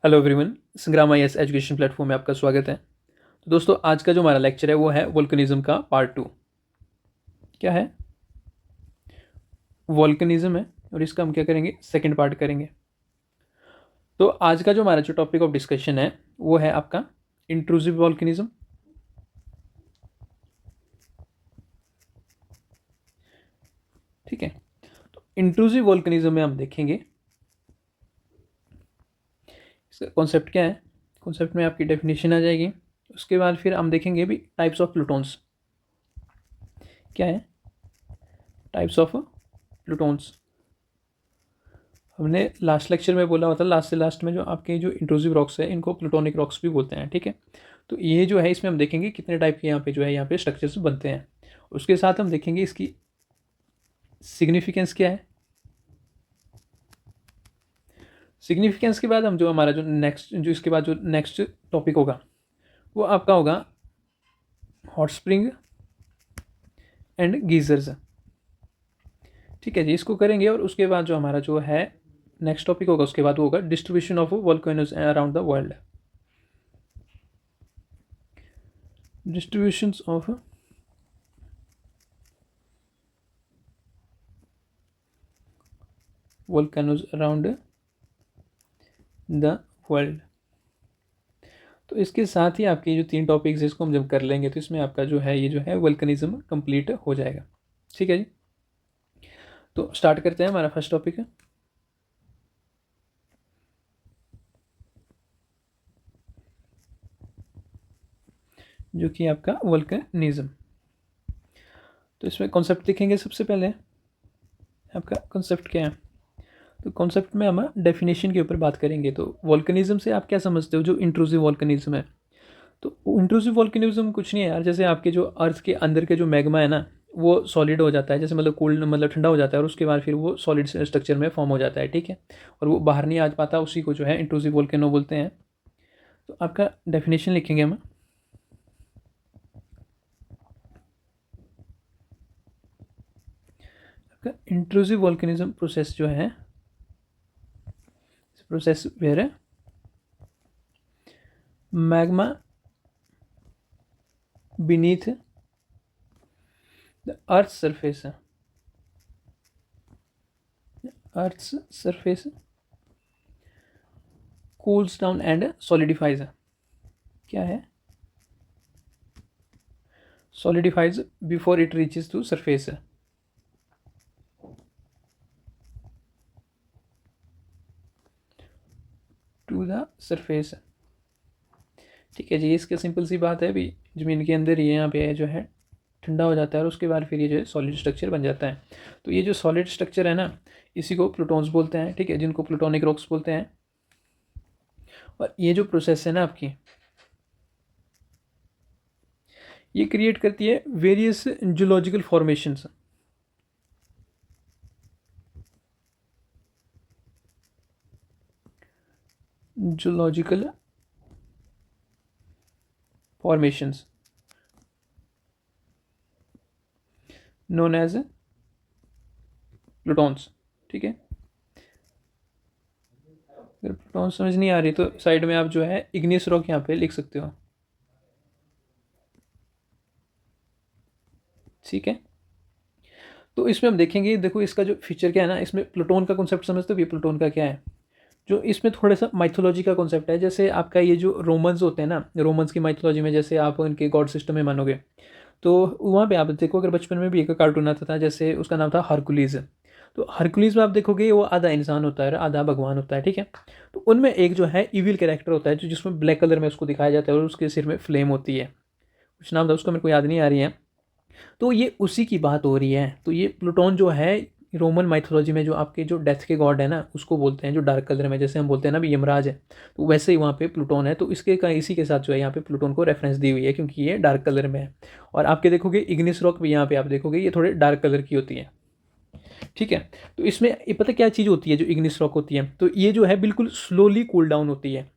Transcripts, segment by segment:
Hello everyone, संग्राम IAS education platform में आपका स्वागत है। तो दोस्तों, आज का जो हमारा लेक्चर है वो है वोल्केनिज्म का पार्ट 2। क्या है? वोल्केनिज्म है और इसका हम क्या करेंगे, सेकंड पार्ट करेंगे। तो आज का जो हमारा जो टॉपिक ऑफ डिस्कशन है वो है आपका इंट्रूसिव वोल्केनिज्म। ठीक है, तो इंट्रूसिव वोल्केनिज्म में हम देखेंगे इसका कॉन्सेप्ट क्या है। कॉन्सेप्ट में आपकी डेफिनेशन आ जाएगी। उसके बाद फिर हम देखेंगे भी टाइप्स ऑफ प्लूटोन्स क्या है। टाइप्स ऑफ प्लूटोन्स हमने लास्ट लेक्चर में बोला हुआ था, लास्ट से लास्ट में, जो आपके जो इंट्रूसिव रॉक्स है इनको प्लूटोनिक रॉक्स भी बोलते हैं। ठीक है, तो ये जो है इसमें हम देखेंगे कितने टाइप के यहाँ पे स्ट्रक्चर्स बनते हैं। उसके साथ हम देखेंगे इसकी सिग्निफिकेंस क्या है। सिग्निफिकेंस के बाद हम जो हमारा जो नेक्स्ट जो इसके बाद जो नेक्स्ट टॉपिक होगा वो आपका होगा हॉट स्प्रिंग एंड गीजर्स। ठीक है जी, इसको करेंगे। और उसके बाद जो हमारा जो है नेक्स्ट टॉपिक होगा उसके बाद वो होगा distribution of volcanoes around the world. Distributions of volcanoes around the world. तो इसके साथ ही आपके जो 3 टॉपिक्स है इसको हम जब कर लेंगे तो इसमें आपका जो है ये जो है वोल्केनिज्म कंप्लीट हो जाएगा। ठीक है जी, तो स्टार्ट करते हैं। हमारा फर्स्ट टॉपिक है जो कि आपका वोल्केनिज्म। तो इसमें कॉन्सेप्ट देखेंगे। सबसे पहले आपका कॉन्सेप्ट क्या है, तो कॉन्सेप्ट में हम डेफिनेशन के ऊपर बात करेंगे। तो वोल्केनिज्म से आप क्या समझते हो, जो इंट्रूसिव वोल्केनिज्म है। तो इंट्रूसिव वोल्केनिज्म कुछ नहीं है यार, जैसे आपके जो अर्थ के अंदर के जो मैग्मा है ना वो सॉलिड हो जाता है, जैसे मतलब कोल्ड मतलब ठंडा हो जाता है और उसके बाद फिर वो सॉलिड स्ट्रक्चर में फॉर्म हो जाता है। ठीक है, और वो बाहर नहीं आ पाता, उसी को जो है इंट्रूसिव वोल्केनो बोलते हैं। तो आपका डेफिनेशन लिखेंगे हम। आपका इंट्रूसिव वोल्केनिज्म प्रोसेस जो है, process where magma beneath the earth's surface cools down and solidifies। क्या है? solidifies before it reaches to surface। to the surface। ठीक है जी, इसकी सिंपल सी बात है भी, ज़मीन के अंदर ये यहाँ पे जो है ठंडा हो जाता है और उसके बाद फिर ये जो है सॉलिड स्ट्रक्चर बन जाता है। तो ये जो सॉलिड स्ट्रक्चर है ना इसी को प्लूटोन्स बोलते हैं। ठीक है, जिनको प्लूटोनिक रॉक्स बोलते हैं। और ये जो प्रोसेस है ना आपकी, ये क्रिएट करती है various geological formations. Geological formations known as plutons. ठीक है, अगर प्लूटोन समझ नहीं आ रही तो साइड में आप जो है इग्नियस रॉक यहाँ पे लिख सकते हो। ठीक है, तो इसमें हम देखेंगे, देखो इसका जो फीचर क्या है ना, इसमें प्लूटोन का कॉन्सेप्ट समझते हो ये प्लूटोन का क्या है। जो इसमें थोड़ा सा माइथोलॉजी का कॉन्सेप्ट है, जैसे आपका ये जो रोमन्स होते हैं ना, रोमन्स की माइथोलॉजी में जैसे आप उनके गॉड सिस्टम में मानोगे तो वहाँ पे आप देखो, अगर बचपन में भी एक कार्टून आता था जैसे उसका नाम था हरकुलीज। तो हरकुलीज में आप देखोगे वो आधा इंसान होता है आधा भगवान होता है। ठीक है, तो उनमें एक जो है इविल कैरेक्टर होता है जो जिसमें ब्लैक कलर में उसको दिखाया जाता है और उसके सिर में फ्लेम होती है। कुछ नाम था उसका, मेरे को याद नहीं आ रही है। तो ये उसी की बात हो रही है। तो ये प्लूटोन जो है रोमन माइथोलॉजी में जो आपके जो डेथ के गॉड है ना उसको बोलते हैं, जो डार्क कलर में, जैसे हम बोलते हैं ना भी यमराज है, तो वैसे ही वहाँ पे प्लूटोन है। तो इसके का इसी के साथ जो है यहाँ पे प्लूटोन को रेफरेंस दी हुई है क्योंकि ये डार्क कलर में है। और आपके देखोगे इग्निस रॉक भी यहाँ पे आप देखोगे ये थोड़े डार्क कलर की होती है। ठीक है, तो इसमें ये पता क्या चीज़ होती है, जो इग्निस रॉक होती है तो ये जो है बिल्कुल स्लोली कूल डाउन होती है,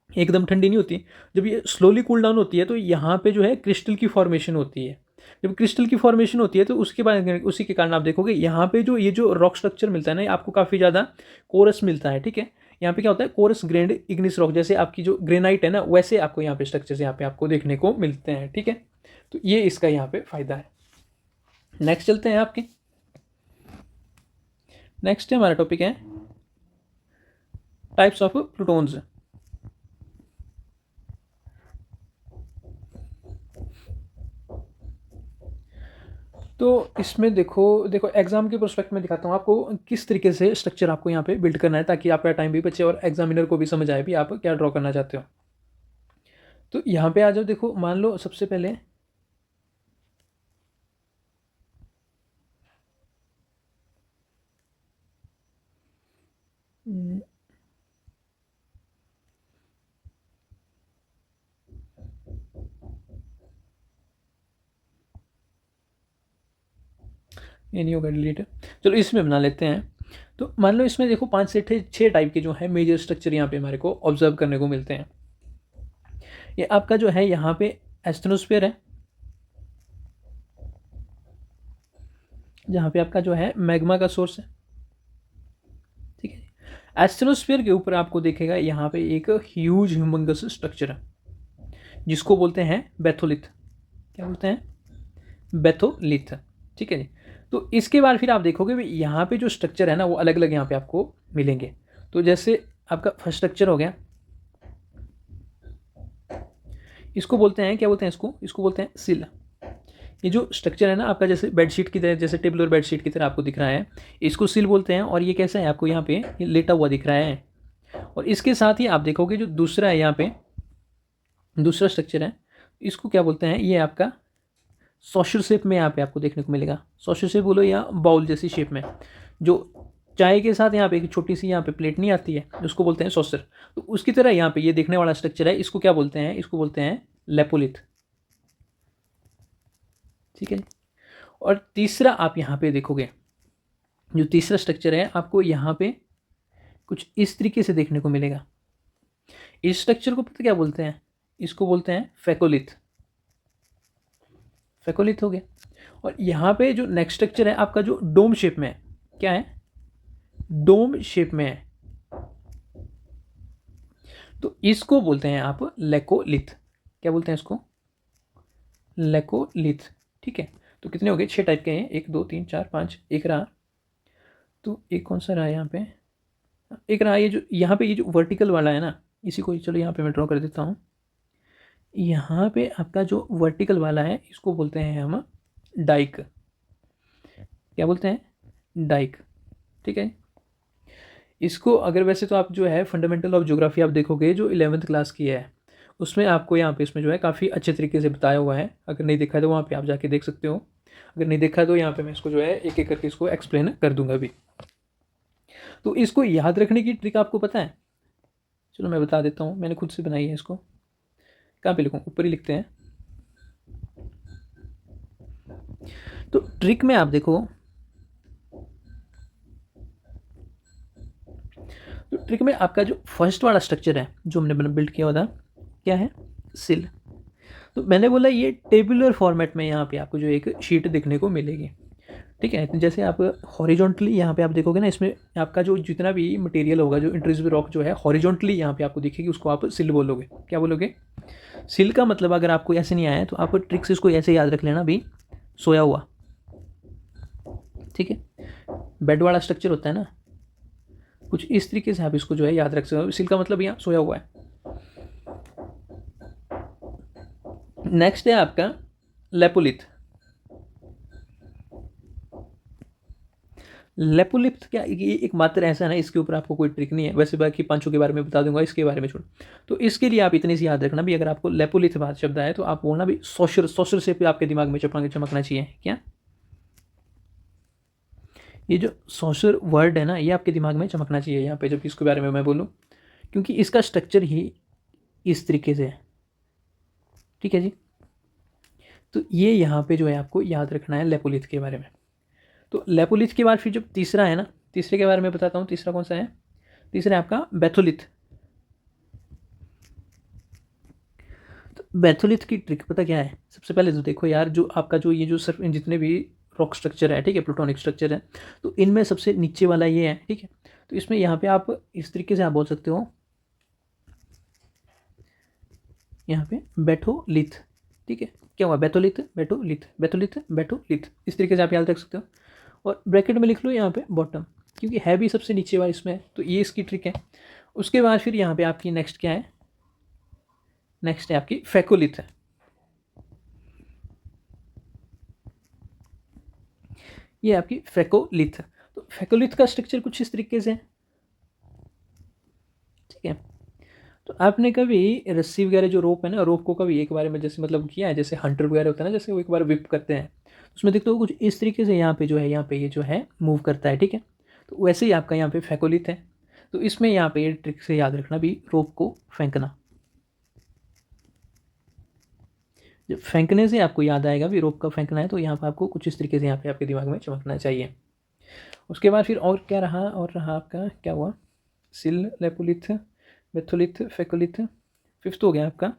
एकदम ठंडी नहीं होती। जब ये स्लोली कूल डाउन होती है तो यहाँ पे जो है क्रिस्टल की फॉर्मेशन होती है। जब क्रिस्टल की फॉर्मेशन होती है तो उसके बाद उसी के कारण आप देखोगे यहाँ पे जो ये जो रॉक स्ट्रक्चर मिलता है ना आपको काफ़ी ज़्यादा कोरस मिलता है। ठीक है, यहाँ पे क्या होता है, कोरस ग्रेन्ड इग्निस रॉक, जैसे आपकी जो ग्रेनाइट है ना वैसे आपको यहाँ पे स्ट्रक्चर्स यहाँ पे आपको देखने को मिलते हैं। ठीक है, तो ये इसका यहाँ पे फायदा है। नेक्स्ट चलते हैं आपके, नेक्स्ट हमारा टॉपिक है टाइप्स ऑफ प्लूटोन्स। तो इसमें देखो एग्जाम के प्रोस्पेक्ट में दिखाता हूँ आपको किस तरीके से स्ट्रक्चर आपको यहाँ पे बिल्ड करना है, ताकि आपका टाइम भी बचे और एग्जामिनर को भी समझ आए भी आप क्या ड्रॉ करना चाहते हो। तो यहाँ पे आ जाओ, देखो मान लो सबसे पहले ये नहीं होगा डिलीट, चलो इसमें बना लेते हैं। तो मान लो इसमें देखो 5 से 6 टाइप के जो है मेजर स्ट्रक्चर यहाँ पे हमारे को ऑब्जर्व करने को मिलते हैं। ये आपका जो है यहाँ पे एस्टेनोस्फीयर है, जहाँ पे आपका जो है मैग्मा का सोर्स है। ठीक है, एस्टेनोस्फीयर के ऊपर आपको देखेगा यहाँ पे एक ह्यूज ह्यूमंगस स्ट्रक्चर है जिसको बोलते हैं बेथोलिथ। क्या बोलते हैं? बेथोलिथ। ठीक है जी। तो इसके बाद फिर आप देखोगे भी यहाँ पे जो स्ट्रक्चर है ना वो अलग अलग यहाँ पे आपको मिलेंगे। तो जैसे आपका फर्स्ट स्ट्रक्चर हो गया, इसको बोलते हैं, क्या बोलते हैं इसको बोलते हैं सिल। ये जो स्ट्रक्चर है ना आपका जैसे बेडशीट की तरह, जैसे टेबल और बेडशीट की तरह आपको दिख रहा है, इसको सिल बोलते हैं। और ये कैसा है, आपको यहाँ पे ये लेटा हुआ दिख रहा है। और इसके साथ ही आप देखोगे जो दूसरा है यहाँ पे, दूसरा स्ट्रक्चर है, इसको क्या बोलते हैं, ये आपका सॉशर शेप में यहाँ पे आपको देखने को मिलेगा। सॉशर शेप बोलो या बाउल जैसी शेप में, जो चाय के साथ यहाँ पे एक छोटी सी यहाँ पे प्लेट नहीं आती है, उसको बोलते हैं सॉसर। तो उसकी तरह यहाँ पे ये देखने वाला स्ट्रक्चर है, इसको क्या बोलते हैं, इसको बोलते हैं लेपोलिथ। ठीक है। और तीसरा आप यहाँ पे देखोगे, जो तीसरा स्ट्रक्चर है आपको यहाँ पे कुछ इस तरीके से देखने को मिलेगा। इस स्ट्रक्चर को पता क्या बोलते हैं, इसको बोलते हैं फेकोलिथ। फेकोलिथ हो गया। और यहाँ पे जो नेक्स्ट स्ट्रक्चर है आपका जो डोम शेप में है, क्या है, डोम शेप में है, तो इसको बोलते हैं आप लेकोलिथ। क्या बोलते हैं इसको, लेकोलिथ। ठीक है। तो कितने हो गए, 6 टाइप के हैं, 1 2 3 4 5, एक रहा। तो एक कौन सा रहा यहाँ पे, एक रहा ये जो यहाँ पे ये जो वर्टिकल वाला है ना, इसी को चलो यहाँ पे मैं ड्रॉ कर देता हूँ। यहाँ पे आपका जो वर्टिकल वाला है इसको बोलते हैं हम डाइक। क्या बोलते हैं, डाइक। ठीक है। इसको अगर वैसे तो आप जो है फंडामेंटल ऑफ ज्योग्राफी आप देखोगे जो 11th क्लास की है, उसमें आपको यहाँ पे इसमें जो है काफ़ी अच्छे तरीके से बताया हुआ है। अगर नहीं देखा है तो वहाँ पे आप जाके देख सकते हो, अगर नहीं देखा तो यहाँ पे मैं इसको जो है एक एक करके इसको एक्सप्लेन कर दूंगा अभी। तो इसको याद रखने की ट्रिक आपको पता है, चलो मैं बता देता हूँ, मैंने खुद से बनाई है इसको। कहाँ पे लिखूँ, ऊपर ही लिखते हैं। तो ट्रिक में आप देखो, तो ट्रिक में आपका जो फर्स्ट वाला स्ट्रक्चर है जो हमने बिल्ड किया हुआ था, क्या है, सिल। तो मैंने बोला ये टेबुलर फॉर्मेट में यहाँ पे आपको जो एक शीट देखने को मिलेगी। ठीक है। तो जैसे आप हॉरिजॉन्टली यहाँ पे आप देखोगे ना, इसमें आपका जो जितना भी मटेरियल होगा, जो इंट्रूसिव रॉक जो है हॉरिजॉन्टली यहाँ पे आपको दिखेगी, उसको आप सिल बोलोगे। क्या बोलोगे, सिल का मतलब अगर आपको ऐसे नहीं आया है तो आप ट्रिक से इसको ऐसे याद रख लेना भी, सोया हुआ। ठीक है। बेड वाला स्ट्रक्चर होता है ना, कुछ इस तरीके से आप इसको जो है याद रख सकते हो, सिल का मतलब यहाँ सोया हुआ है। नेक्स्ट है आपका लेपोलिथ। लेपोलिथ क्या, ये एक मात्र ऐसा है ना, इसके ऊपर आपको कोई ट्रिक नहीं है, वैसे बाकी पांचों के बारे में बता दूंगा, इसके बारे में छोड़। तो इसके लिए आप इतनी सी याद रखना भी, अगर आपको लेपोलिथ बात शब्द आए तो आप बोलना भी सोशर, सोशर से भी आपके दिमाग में चमकना चाहिए। क्या, ये जो सोशर वर्ड है ना, ये आपके दिमाग में चमकना चाहिए यहाँ पे जब इसके बारे में मैं बोलूँ, क्योंकि इसका स्ट्रक्चर ही इस तरीके से है। ठीक है जी। तो ये यहाँ पे जो है आपको याद रखना है लेपोलिथ के बारे में। तो लेपोलिथ के बाद फिर जो तीसरा है ना, तीसरे के बारे में बताता हूँ। तीसरा कौन सा है, तीसरा है आपका बेथोलिथ। तो बेथोलिथ की ट्रिक पता क्या है, सबसे पहले तो देखो यार, जो आपका जो ये जो सिर्फ जितने भी रॉक स्ट्रक्चर है, ठीक है, प्लूटोनिक स्ट्रक्चर है, तो इनमें सबसे नीचे वाला ये है। ठीक है। तो इसमें यहाँ पे आप इस तरीके से आप बोल सकते हो, यहाँ पे बैथोलिथ, ठीक है। क्या हुआ, बैथोलिथ बैथोलिथ बैथोलिथ बैथोलिथ, इस तरीके से आप याद रख सकते हो। और ब्रैकेट में लिख लो यहाँ पे बॉटम, क्योंकि है भी सबसे नीचे वाला इसमें, तो ये इसकी ट्रिक है। उसके बाद फिर यहाँ पे आपकी नेक्स्ट क्या है, नेक्स्ट है आपकी फैकोलिथ है। ये आपकी फैकोलिथ। तो फैकोलिथ का स्ट्रक्चर कुछ इस तरीके से है, ठीक है। तो आपने कभी रस्सी वगैरह जो रोप है ना, रोप को कभी एक बार में जैसे मतलब किया है, जैसे हंटर वगैरह होता है ना, जैसे वो एक बार विप करते हैं, उसमें देखते हो कुछ इस तरीके से यहाँ पे जो है, यहाँ पे ये जो है मूव करता है, ठीक है। तो वैसे ही आपका यहाँ पे फैकोलिथ है। तो इसमें यहाँ पे ये ट्रिक से याद रखना भी, रोप को फेंकना। जब फेंकने से आपको याद आएगा भी रोप का फेंकना है, तो यहाँ पर आपको कुछ इस तरीके से यहाँ पे आपके दिमाग में चमकना चाहिए। उसके बाद फिर और क्या रहा, और रहा आपका क्या हुआ, सिल, लेपोलिथ, बेथोलिथ, फैकोलिथ। फिफ्थ हो गया आपका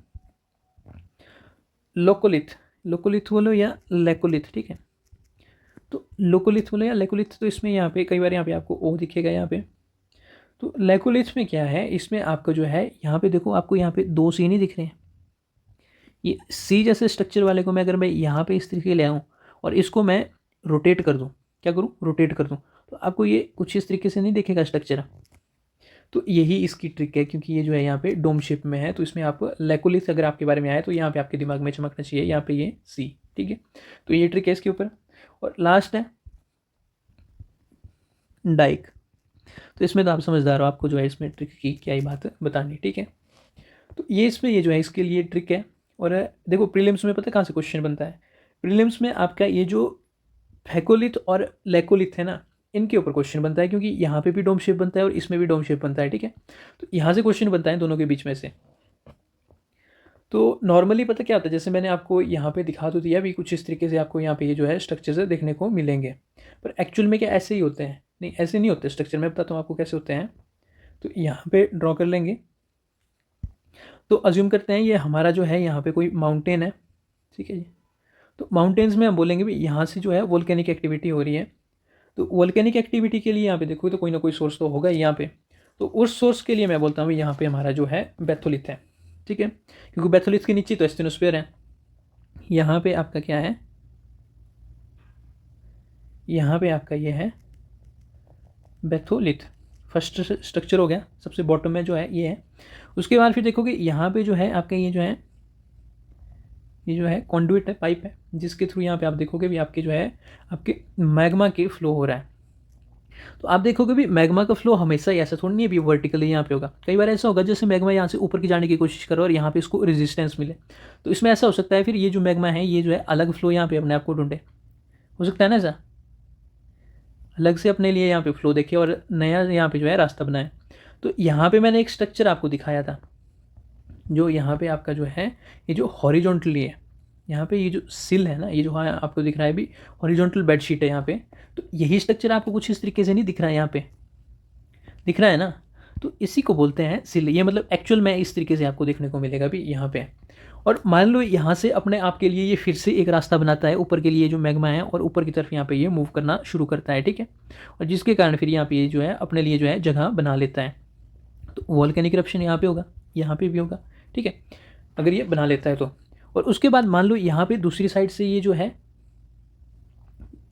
लोकोलिथ। लोकोलिथ बोलो या लेकोलिथ, ठीक है। तो लोकोलिथ बोलो या लेकोलिथ, तो इसमें यहाँ पे कई बार यहाँ पे आपको ओ दिखेगा यहाँ पे। तो लेकोलिथ में क्या है, इसमें आपका जो है यहाँ पे देखो, आपको यहाँ पे दो सी नहीं दिख रहे हैं। ये सी जैसे स्ट्रक्चर वाले को मैं अगर मैं यहाँ पे इस तरीके ले आऊँ और इसको मैं रोटेट कर दूँ, क्या करूँ, रोटेट कर दूँ, तो आपको ये कुछ इस तरीके से नहीं दिखेगा स्ट्रक्चर। तो यही इसकी ट्रिक है, क्योंकि ये जो है यहाँ पे डोम शेप में है, तो इसमें आप लेकोलिथ अगर आपके बारे में आए तो यहाँ पे आपके दिमाग में चमकना चाहिए, यहाँ पे ये सी, ठीक है। तो ये ट्रिक है इसके ऊपर। और लास्ट है डाइक। तो इसमें तो आप समझदार हो, आपको जो है इसमें ट्रिक की क्या ही बात बतानी, ठीक है। तो ये इसमें ये जो है इसके लिए ट्रिक है। और देखो प्रीलिम्स में पता है कहाँ से क्वेश्चन बनता है, प्रीलिम्स में आपका ये जो फैकोलिथ और लेकोलिथ है ना, इनके ऊपर क्वेश्चन बनता है, क्योंकि यहाँ पे भी डोम शेप बनता है और इसमें भी डोम शेप बनता है, ठीक है। तो यहाँ से क्वेश्चन बनता है दोनों के बीच में से। तो नॉर्मली पता क्या होता है, जैसे मैंने आपको यहाँ पे दिखा तो दिया भी, कुछ इस तरीके से आपको यहाँ पे ये जो है स्ट्रक्चर देखने को मिलेंगे, पर एक्चुअल में क्या ऐसे ही होते हैं, नहीं ऐसे नहीं होते स्ट्रक्चर। मैं बताता हूँ आपको कैसे होते हैं। तो यहाँ पे ड्रॉ कर लेंगे, तो अज्यूम करते हैं ये हमारा जो है यहाँ पे कोई माउंटेन है, ठीक है जी। तो माउंटेन्स में हम बोलेंगे भी यहाँ से जो है वोल्केनिक एक्टिविटी हो रही है। तो वोल्केनिक एक्टिविटी के लिए यहाँ पे देखो तो कोई ना कोई सोर्स तो होगा यहाँ पे। तो उस सोर्स के लिए मैं बोलता हूँ यहाँ पे हमारा जो है बैथोलिथ है, ठीक है, क्योंकि बैथोलिथ के नीचे तो एस्टेनोस्फीयर है। यहाँ पे आपका क्या है, यहाँ पे आपका ये है बैथोलिथ। फर्स्ट स्ट्रक्चर हो गया, सबसे बॉटम में जो है ये है। उसके बाद फिर देखोगे यहाँ पे जो है आपका ये जो है, ये जो है कॉन्डुइट है, पाइप है, जिसके थ्रू यहाँ पे आप देखोगे भी आपके जो है आपके मैग्मा के फ्लो हो रहा है। तो आप देखोगे भी मैग्मा का फ्लो हमेशा ही ऐसा थोड़ा नहीं है भी वर्टिकली यहाँ पे होगा। कई बार ऐसा होगा जैसे मैग्मा यहाँ से ऊपर की जाने की कोशिश करो और यहाँ पे इसको रेजिस्टेंस मिले, तो इसमें ऐसा हो सकता है फिर ये जो मैग्मा है ये जो है अलग फ्लो यहाँ पे अपने आप को ढूंढे, हो सकता है ना ऐसा, अलग से अपने लिए यहाँ पे फ्लो देखे और नया यहाँ पे जो है रास्ता बनाए। तो यहाँ पे मैंने एक स्ट्रक्चर आपको दिखाया था, जो यहाँ पे आपका जो है ये जो हॉरिजॉन्टली है, यहाँ पे ये जो सिल है ना, ये जो हाँ आपको दिख रहा है भी हॉरिजॉन्टल बेडशीट है यहाँ पे। तो यही स्ट्रक्चर आपको कुछ इस तरीके से नहीं दिख रहा है, यहाँ पे दिख रहा है ना। तो इसी को बोलते हैं सिल। ये मतलब एक्चुअल में इस तरीके से आपको देखने को मिलेगा भी यहाँ पे। और मान लो यहाँ से अपने आप के लिए ये फिर से एक रास्ता बनाता है ऊपर के लिए, जो मैग्मा है, और ऊपर की तरफ यहाँ पे ये मूव करना शुरू करता है, ठीक है। और जिसके कारण फिर यहाँ पे ये जो है अपने लिए जो है जगह बना लेता है। तो वॉल्केनिक इरप्शन यहाँ पे होगा, यहाँ पे भी होगा, ठीक है, अगर ये बना लेता है तो। और उसके बाद मान लो यहाँ पे दूसरी साइड से ये जो है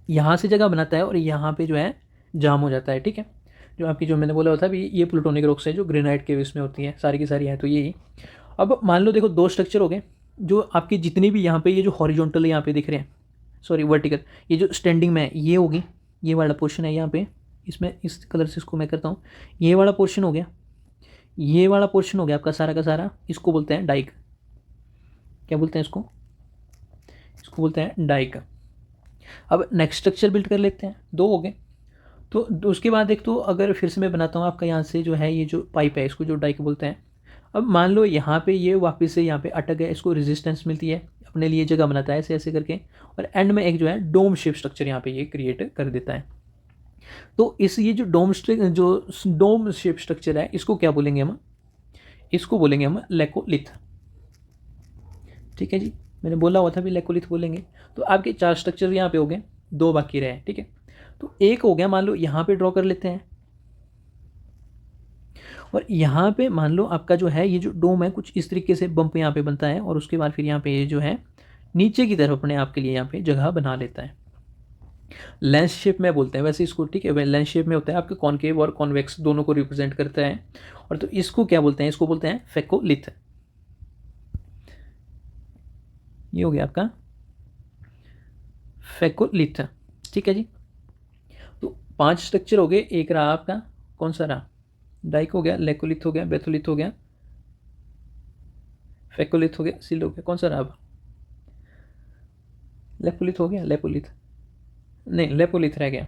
यहाँ से जगह बनाता है और यहाँ पे जो है जाम हो जाता है, ठीक है। जो आपकी जो मैंने बोला था भी ये प्लूटोनिक रॉक्स है जो ग्रेनाइट के इसमें होती हैं, सारी की सारी है। तो यही अब मान लो देखो दो स्ट्रक्चर हो गए, जो आपकी जितनी भी यहाँ पे ये जो हॉरिजॉन्टल यहाँ पे दिख रहे हैं, सॉरी वर्टिकल, ये जो स्टैंडिंग में है ये होगी, ये वाला पोर्शन है यहाँ पे, इसमें इस कलर से इसको मैं करता हूँ, ये वाला पोर्शन हो गया, ये वाला पोर्शन हो गया आपका सारा का सारा, इसको बोलते हैं डाइक। क्या बोलते हैं इसको, इसको बोलते हैं डाइक। अब नेक्स्ट स्ट्रक्चर बिल्ड कर लेते हैं, दो हो गए। तो उसके बाद एक तो अगर फिर से मैं बनाता हूँ आपका यहाँ से जो है ये जो पाइप है, इसको जो डाइक बोलते हैं। अब मान लो यहाँ पे ये वापस से यहाँ पे अटक गया, इसको रेजिस्टेंस मिलती है, अपने लिए जगह बनाता है ऐसे ऐसे करके, और एंड में एक जो है डोम शेप स्ट्रक्चर यहाँ पे ये क्रिएट कर देता है। तो इस ये जो डोम शेप स्ट्रक्चर है इसको क्या बोलेंगे हम, इसको बोलेंगे हम लेकोलिथ, ठीक है जी। मैंने बोला हुआ था भी लेकोलिथ बोलेंगे। तो आपके चार स्ट्रक्चर यहाँ पे हो गए, दो बाकी रहे, ठीक है। तो एक हो गया, मान लो यहाँ पे ड्रॉ कर लेते हैं, और यहाँ पे मान लो आपका जो है ये जो डोम है कुछ इस तरीके से बम्प यहाँ पे बनता है और उसके बाद फिर यहाँ पे ये जो है नीचे की तरफ अपने आप के लिए यहाँ पे जगह बना लेता है। लेंस शेप में बोलते हैं वैसे इसको, ठीक है। लेंस शेप में होता है आपके कॉनकेव और कॉन्वेक्स दोनों को रिप्रेजेंट करता है। और तो इसको क्या बोलते हैं, इसको बोलते हैं फेकोलिथ। ये हो गया आपका फेकोलिथ, ठीक है जी। तो 5 स्ट्रक्चर हो गए। एक रहा आपका कौन सा रहा, डाइक हो गया, लेकोलिथ हो गया, बेथोलिथ हो गया, फेकोलिथ हो गया, सिल हो गया। कौन सा रहा अब, लेपोलिथ हो गया, लेपोलिथ नहीं लेपोलिथ रह गया।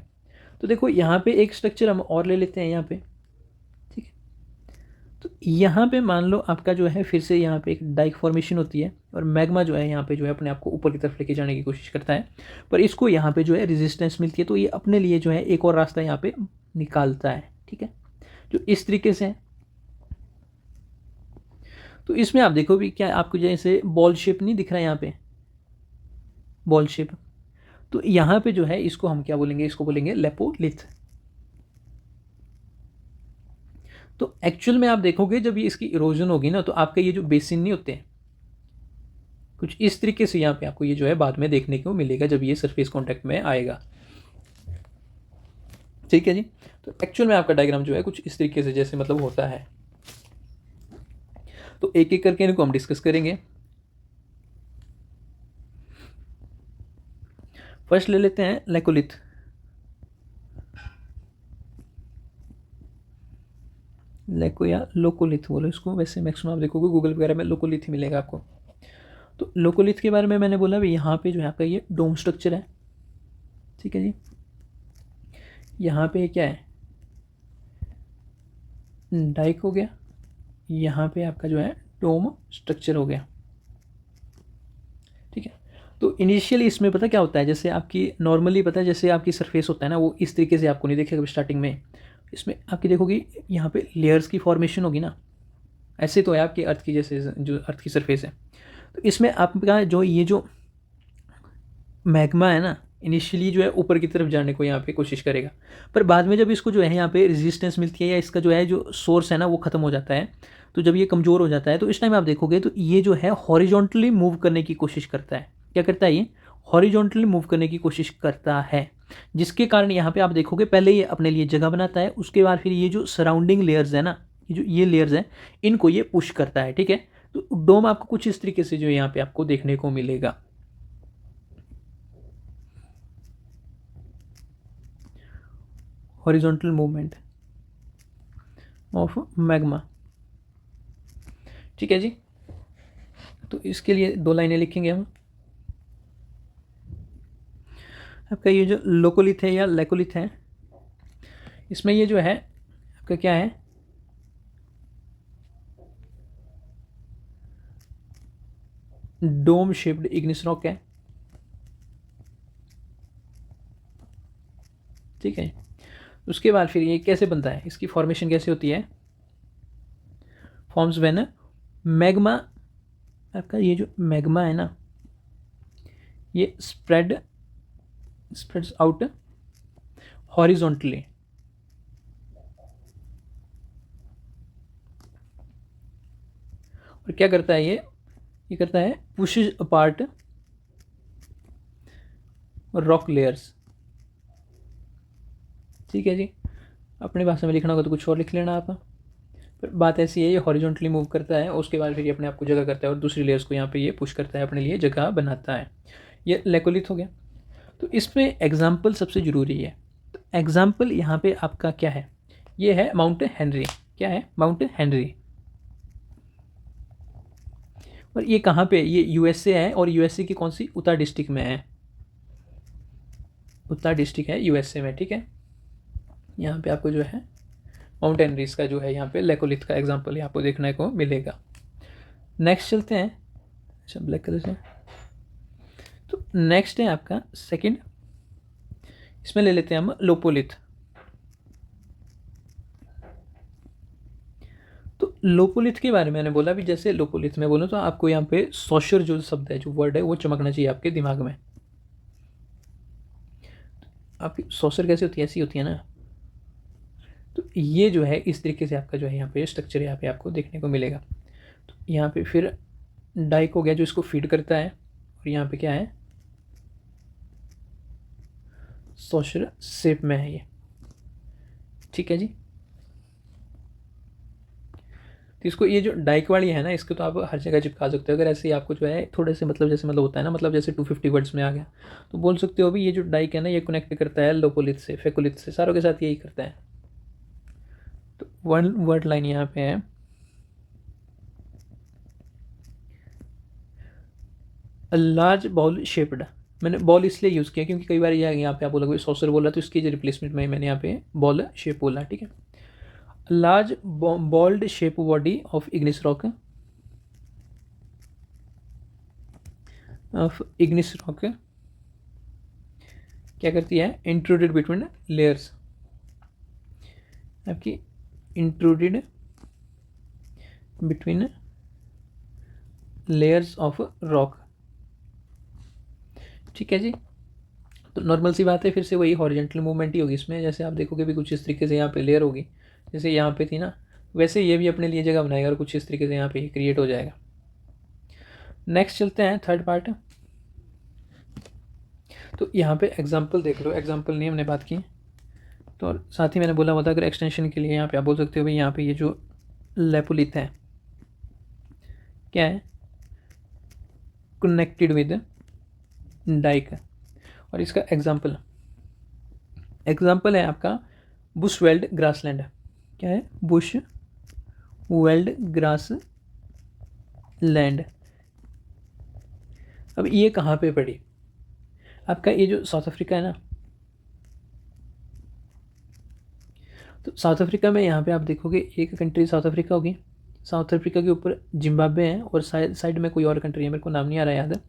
तो देखो यहाँ पे एक स्ट्रक्चर हम और ले लेते हैं यहाँ पे, ठीक है। तो यहाँ पे मान लो आपका जो है फिर से यहाँ पे एक डाइक फॉर्मेशन होती है और मैग्मा जो है यहाँ पे जो है अपने आप को ऊपर की तरफ लेके जाने की कोशिश करता है, पर इसको यहाँ पे जो है रेजिस्टेंस मिलती है, तो ये अपने लिए जो है एक और रास्ता यहाँ पे निकालता है, ठीक है, जो इस तरीके से है। तो इसमें आप देखो भी क्या आपको जैसे बॉल शेप नहीं दिख रहा है यहाँ पे, बॉल शेप, तो यहाँ पे जो है इसको हम क्या बोलेंगे, इसको बोलेंगे लेपोलिथ। तो एक्चुअल में आप देखोगे जब ये इसकी इरोजन होगी ना, तो आपके ये जो बेसिन नहीं होते कुछ इस तरीके से यहाँ पे आपको ये जो है बाद में देखने को मिलेगा जब ये सरफेस कांटेक्ट में आएगा, ठीक है जी। तो एक्चुअल में आपका डायग्राम जो है कुछ इस तरीके से जैसे मतलब होता है। तो एक एक करके इनको हम डिस्कस करेंगे। फर्स्ट ले लेते हैं लेकोलिथ। लेको या लोकोलिथ बोलो इसको, वैसे मैक्सिमम आप देखोगे गूगल वगैरह में लोकोलिथ ही मिलेगा आपको। तो लोकोलिथ के बारे में मैंने बोला भी यहाँ पे जो है आपका ये डोम स्ट्रक्चर है, ठीक है जी। यहाँ पे क्या है, डाइक हो गया, यहाँ पे आपका जो है डोम स्ट्रक्चर हो गया, ठीक है। तो इनिशियली इसमें पता क्या होता है, जैसे आपकी नॉर्मली पता है जैसे आपकी सरफेस होता है ना, वो इस तरीके से आपको नहीं दिखेगा स्टार्टिंग में। इसमें आपकी देखोगी यहाँ पे लेयर्स की फॉर्मेशन होगी ना, ऐसे तो है आपकी अर्थ की जैसे जो अर्थ की सरफेस है। तो इसमें आपका जो ये जो मैग्मा है ना, इनिशियली जो है ऊपर की तरफ जाने को यहाँ पे कोशिश करेगा, पर बाद में जब इसको जो है यहाँ पे रेजिस्टेंस मिलती है या इसका जो है जो सोर्स है ना वो ख़त्म हो जाता है, तो जब ये कमज़ोर हो जाता है तो इस टाइम आप देखोगे तो ये जो है हॉरिजॉन्टली मूव करने की कोशिश करता है। क्या करता है, ये हॉरिजॉन्टली मूव करने की कोशिश करता है, जिसके कारण यहाँ पे आप देखोगे पहले ये अपने लिए जगह बनाता है, उसके बाद फिर ये जो सराउंडिंग लेयर्स है ना, ये लेयर्स हैं, इनको ये पुश करता है, ठीक है। तो डोम आपको कुछ इस तरीके से जो यहाँ पे आपको देखने को मिलेगा। हॉरिजॉन्टल मूवमेंट ऑफ मैग्मा, ठीक है जी। तो इसके लिए 2 लाइनें लिखेंगे हम। आपका ये जो लोकोलिथ है या लेकोलिथ है, इसमें ये जो है आपका क्या है, डोम शेप्ड इग्निस रॉक है, ठीक है। उसके बाद फिर ये कैसे बनता है, इसकी फॉर्मेशन कैसे होती है, फॉर्म्स व्हेन मैग्मा, आपका ये जो मैग्मा है ना ये स्प्रेड्स आउट हॉरिजॉन्टली, और क्या करता है ये करता है पुशेज अपार्ट रॉक लेयर्स, ठीक है जी। अपनी भाषा में लिखना होगा तो कुछ और लिख लेना आप, पर बात ऐसी है ये हॉरिजॉन्टली मूव करता है, उसके बाद फिर ये अपने आप को जगह करता है और दूसरी लेयर्स को यहाँ पे ये पुश करता है, अपने लिए जगह बनाता है। ये लेकोलिथ हो गया। तो इसमें एग्जाम्पल सबसे ज़रूरी है। तो एग्जाम्पल यहाँ पे आपका क्या है, ये है माउंट हेनरी। क्या है, माउंट हेनरी। और ये कहाँ पे, ये यूएसए है, और यूएसए की कौन सी, उत्तर डिस्ट्रिक्ट में है, उत्तर डिस्ट्रिक्ट है यूएसए में, ठीक है। यहाँ पे आपको जो है माउंट हेनरीज का जो है यहाँ पे लेकोलिथ का एग्जाम्पल यहाँ आपको देखने को मिलेगा। नेक्स्ट चलते हैं, अच्छा ब्लैक कलर से। तो नेक्स्ट है आपका सेकंड, इसमें ले लेते हैं हम लोपोलिथ। तो लोपोलिथ के बारे में मैंने बोला भी, जैसे लोपोलिथ में बोलूँ तो आपको यहाँ पे सॉशर जो शब्द है, जो वर्ड है वो चमकना चाहिए आपके दिमाग में। आपकी सॉसर कैसे होती है, ऐसी होती है ना, तो ये जो है इस तरीके से आपका जो है यहाँ पे स्ट्रक्चर यहाँ पे आपको देखने को मिलेगा। तो यहाँ पे फिर डाइक हो गया जो इसको फीड करता है, और यहाँ पे क्या है, सोशल शेप में है ये, ठीक है जी। तो इसको ये जो डाइक वाली है ना, इसको तो आप हर जगह चिपका सकते हो। अगर ऐसे ही आपको जो है थोड़े से मतलब जैसे मतलब होता है ना, मतलब जैसे 250 वर्ड्स में आ गया तो बोल सकते हो भी ये जो डाइक है ना, ये कनेक्ट करता है लोपोलिथ से, फेकोलिथ से, सारों के साथ यही करता है। तो वन वर्ड लाइन यहाँ पे है, लार्ज बॉल शेप्ड। मैंने बॉल इसलिए यूज़ किया क्योंकि कई बार यहाँ पे आप बोलोगे सॉसर बोला, तो इसकी जो रिप्लेसमेंट में मैंने यहाँ पे बॉल शेप बोला, ठीक है। Large bold shape body of igneous rock, क्या करती है, इंट्रूडेड बिटवीन लेयर्स, आपकी intruded between layers of rock, ठीक है जी। तो नॉर्मल सी बात है, फिर से वही हॉरिजेंटल मूवमेंट ही होगी इसमें। जैसे आप देखोगे भी कुछ इस तरीके से यहाँ पे लेयर होगी, जैसे यहाँ पे थी ना, वैसे ये भी अपने लिए जगह बनाएगा और कुछ इस तरीके से यहाँ पे क्रिएट हो जाएगा। नेक्स्ट चलते हैं थर्ड पार्ट। तो यहाँ पे एग्जाम्पल देख लो, एग्जाम्पल नहीं हमने बात की, तो साथ ही मैंने बोला हुआ था अगर एक्सटेंशन के लिए यहाँ पे आप बोल सकते हो भाई यहाँ पे ये जो लेपोलिथ है क्या है, कनेक्टेड विद डाइक। और इसका एग्जाम्पल है आपका बुश वेल्ड ग्रासलैंड। क्या है, बुश वेल्ड ग्रास लैंड। अब ये कहाँ पे पड़ी, आपका ये जो साउथ अफ्रीका है ना, तो साउथ अफ्रीका में यहाँ पे आप देखोगे एक कंट्री साउथ अफ्रीका होगी, साउथ अफ्रीका के ऊपर जिम्बाब्वे है, और साइड में कोई और कंट्री है, मेरे को नाम नहीं आ रहा याद है।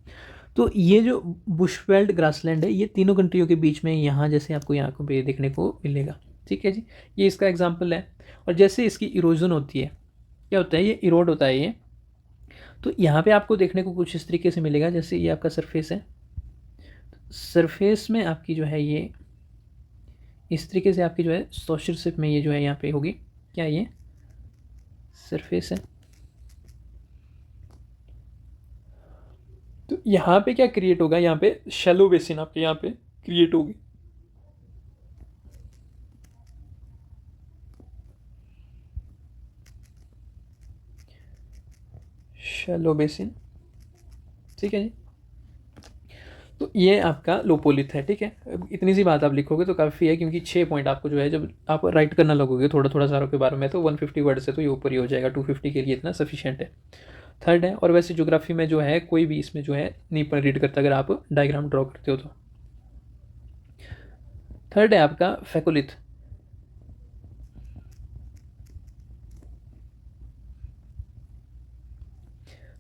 तो ये जो बुशवेल्ड ग्रासलैंड है, ये तीनों कंट्रियों के बीच में यहाँ जैसे आपको यहाँ पे देखने को मिलेगा, ठीक है जी। ये इसका एग्जाम्पल है। और जैसे इसकी इरोजन होती है, क्या होता है, ये इरोड होता है ये। तो यहाँ पे आपको देखने को कुछ इस तरीके से मिलेगा, जैसे ये आपका सरफेस है, सरफेस में आपकी जो है ये इस तरीके से आपकी जो है सोशल शेप में ये जो है यहाँ पे होगी, क्या ये सरफेस है। तो यहाँ पे क्या क्रिएट होगा, यहाँ पे शैलो बेसिन आपके यहाँ पे क्रिएट होगी, शैलो बेसिन, ठीक है जी। तो ये आपका लोपोलिथ है, ठीक है। इतनी सी बात आप लिखोगे तो काफ़ी है, क्योंकि 6 पॉइंट आपको जो है जब आप राइट करना लगोगे थोड़ा थोड़ा सारों के बारे में, तो 150 वर्ड से तो ये ऊपर ही हो जाएगा, 250 के लिए इतना सफिशिएंट है। थर्ड है, और वैसे ज्योग्राफी में जो है कोई भी इसमें जो है नहीं पर रीड करता अगर आप डायग्राम ड्रॉ करते हो तो। थर्ड है आपका फेकोलिथ।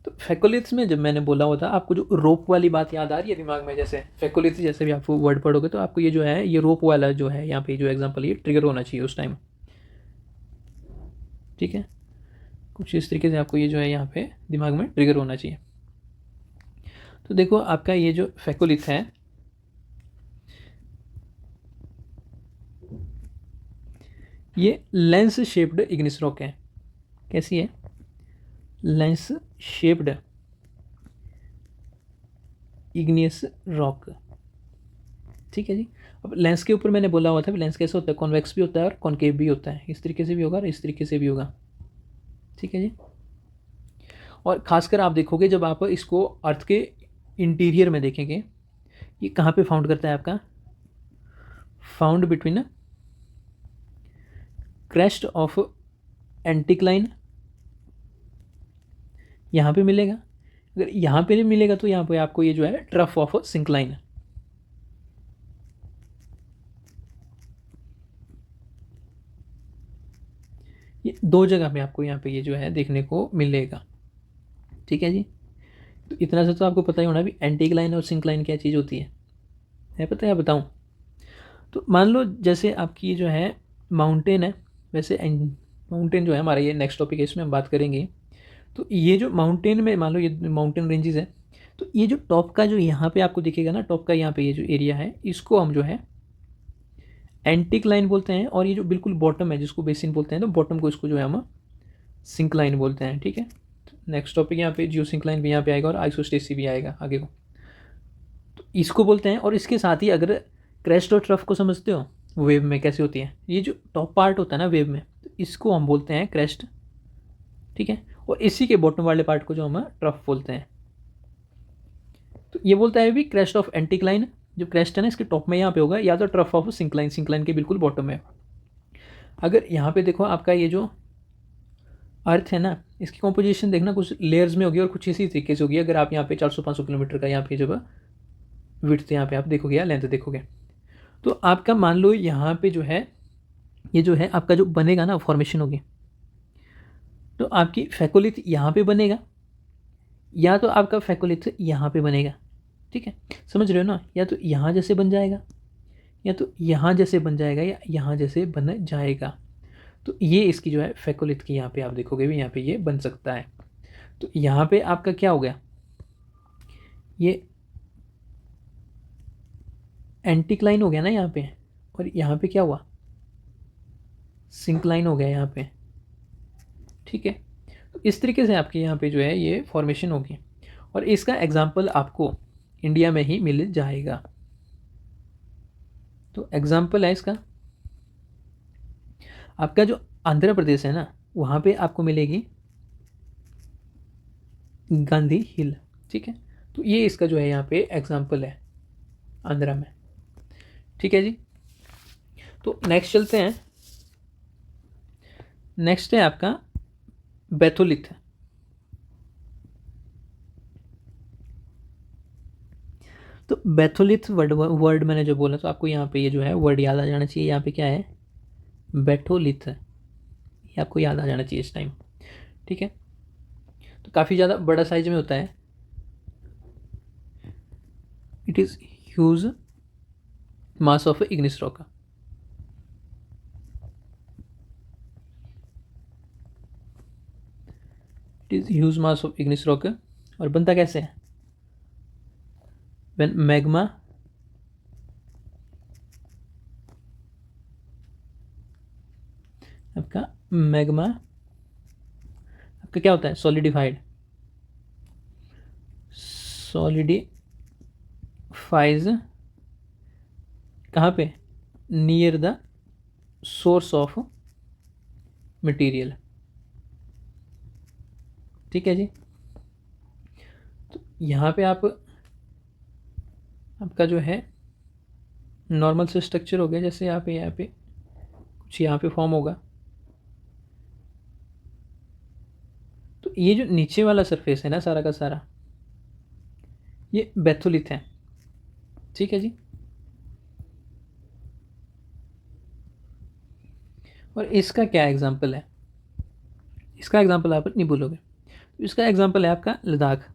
तो फेकोलिथ्स में जब मैंने बोला हुआ था, आपको जो रोप वाली बात याद आ रही है दिमाग में, जैसे फेकोलिथ जैसे भी आप वर्ड पढ़ोगे तो आपको ये जो है ये रोप वाला जो है यहाँ पे जो एग्जांपल ये ट्रिगर होना चाहिए उस टाइम, ठीक है। कुछ इस तरीके से आपको ये जो है यहाँ पे दिमाग में ट्रिगर होना चाहिए। तो देखो आपका ये जो फेकोलिथ है, ये लेंस शेप्ड इग्निस रॉक है। कैसी है, लेंस शेप्ड इग्नियस रॉक, ठीक है जी। अब लेंस के ऊपर मैंने बोला हुआ था, लेंस कैसे होता है, कॉन्वेक्स भी होता है और कॉन्केव भी होता है, इस तरीके से भी होगा और इस तरीके से भी होगा, ठीक है जी। और खासकर आप देखोगे जब आप इसको अर्थ के इंटीरियर में देखेंगे, ये कहाँ पे फाउंड करता है आपका, फाउंड बिटवीन क्रेस्ट ऑफ एंटिक्लाइन, यहाँ पे मिलेगा। अगर यहाँ पे नहीं मिलेगा तो यहाँ पे आपको ये जो है ट्रफ ऑफ सिंक्लाइन, ये दो जगह पे आपको यहाँ पे ये जो है देखने को मिलेगा, ठीक है जी। तो इतना सा तो आपको पता ही होना भी एंटीक्लाइन और सिंक्लाइन क्या चीज़ होती है पता है, बताऊँ। तो मान लो जैसे आपकी ये जो है माउंटेन है, वैसे माउंटेन जो है हमारा ये नेक्स्ट टॉपिक है, इसमें हम बात करेंगे। तो ये जो माउंटेन में मान लो ये माउंटेन रेंजेस है, तो ये जो टॉप का जो यहाँ पे आपको दिखेगा ना, टॉप का यहाँ पे ये जो एरिया है, इसको हम जो है एंटिक्लाइन बोलते हैं, और ये जो बिल्कुल बॉटम है जिसको बेसिन बोलते हैं, तो बॉटम को इसको जो है हम सिंक्लाइन बोलते हैं। ठीक है, नेक्स्ट टॉपिक यहाँ पे जियो सिंक्लाइन भी यहाँ पे आएगा और आइसोस्टेसी भी आएगा आगे को, तो इसको बोलते हैं। और इसके साथ ही अगर क्रेस्ट और ट्रफ को समझते हो वेव में कैसे होती है, ये जो टॉप पार्ट होता है ना वेव में, तो इसको हम बोलते हैं क्रेस्ट। ठीक है, और इसी के बॉटम वाले पार्ट को जो हम ट्रफ बोलते हैं। तो ये बोलता है भी क्रेस्ट ऑफ एंटीक्लाइन, जो क्रेस्ट है ना इसके टॉप में यहाँ पे होगा, या तो ट्रफ ऑफ सिंक्लाइन, सिंक्लाइन के बिल्कुल बॉटम में। अगर यहाँ पे देखो आपका ये जो अर्थ है ना, इसकी कॉम्पोजिशन देखना कुछ लेयर्स में होगी और कुछ इसी तरीके से होगी। अगर आप यहाँ पे 400-500 किलोमीटर का यहाँ पे जब विड्थ यहाँ पे आप देखोगे या लेंथ देखोगे, तो आपका मान लो यहाँ पे जो है ये जो है आपका जो बनेगा ना फॉर्मेशन होगी, तो आपकी फैकोलिथ यहाँ पे बनेगा, या तो आपका फैकोलिथ यहाँ पे बनेगा। ठीक है, समझ रहे हो ना, या तो यहाँ जैसे बन जाएगा, या तो यहाँ जैसे बन जाएगा, या यहाँ जैसे बन जाएगा। तो ये इसकी जो है फैकोलिथ की यहाँ पे आप देखोगे भी यहाँ पे ये बन सकता है। तो यहाँ पे आपका क्या हो गया, ये एंटीक्लाइन हो गया ना यहाँ पे, और यहाँ पे क्या हुआ, सिंक्लाइन हो गया यहाँ पे। ठीक है, तो इस तरीके से आपके यहाँ पे जो है ये फॉर्मेशन होगी, और इसका एग्जाम्पल आपको इंडिया में ही मिल जाएगा। तो एग्जाम्पल है इसका आपका जो आंध्र प्रदेश है ना, वहाँ पे आपको मिलेगी गांधी हिल। ठीक है, तो ये इसका जो है यहाँ पे एग्जाम्पल है आंध्रा में। ठीक है जी, तो नेक्स्ट चलते हैं। नेक्स्ट है आपका बैथोलिथ। तो बैथोलिथ वर्ड मैंने जो बोला, तो आपको यहाँ पे ये जो है वर्ड याद आ जाना चाहिए। यहाँ पे क्या है, बैथोलिथ, ये आपको याद आ जाना चाहिए इस टाइम। ठीक है, तो काफ़ी ज़्यादा बड़ा साइज में होता है। It is huge mass of igneous rock. It is huge mass of igneous rock. और बनता कैसे है, व्हेन मैग्मा आपका मैग्मा आपका क्या होता है, सॉलिडिफाइड, सॉलिडिफाइज कहाँ पे, near the source of material. ठीक है जी, तो यहाँ पे आपका जो है नॉर्मल से स्ट्रक्चर हो गया, जैसे यहाँ पे कुछ यहाँ पे फॉर्म होगा। तो ये जो नीचे वाला सरफेस है ना सारा का सारा, ये बैथोलिथ है। ठीक है जी, और इसका क्या एग्जाम्पल है, इसका एग्जाम्पल आप नहीं भूलोगे। तो इसका एग्जाम्पल है आपका लद्दाख।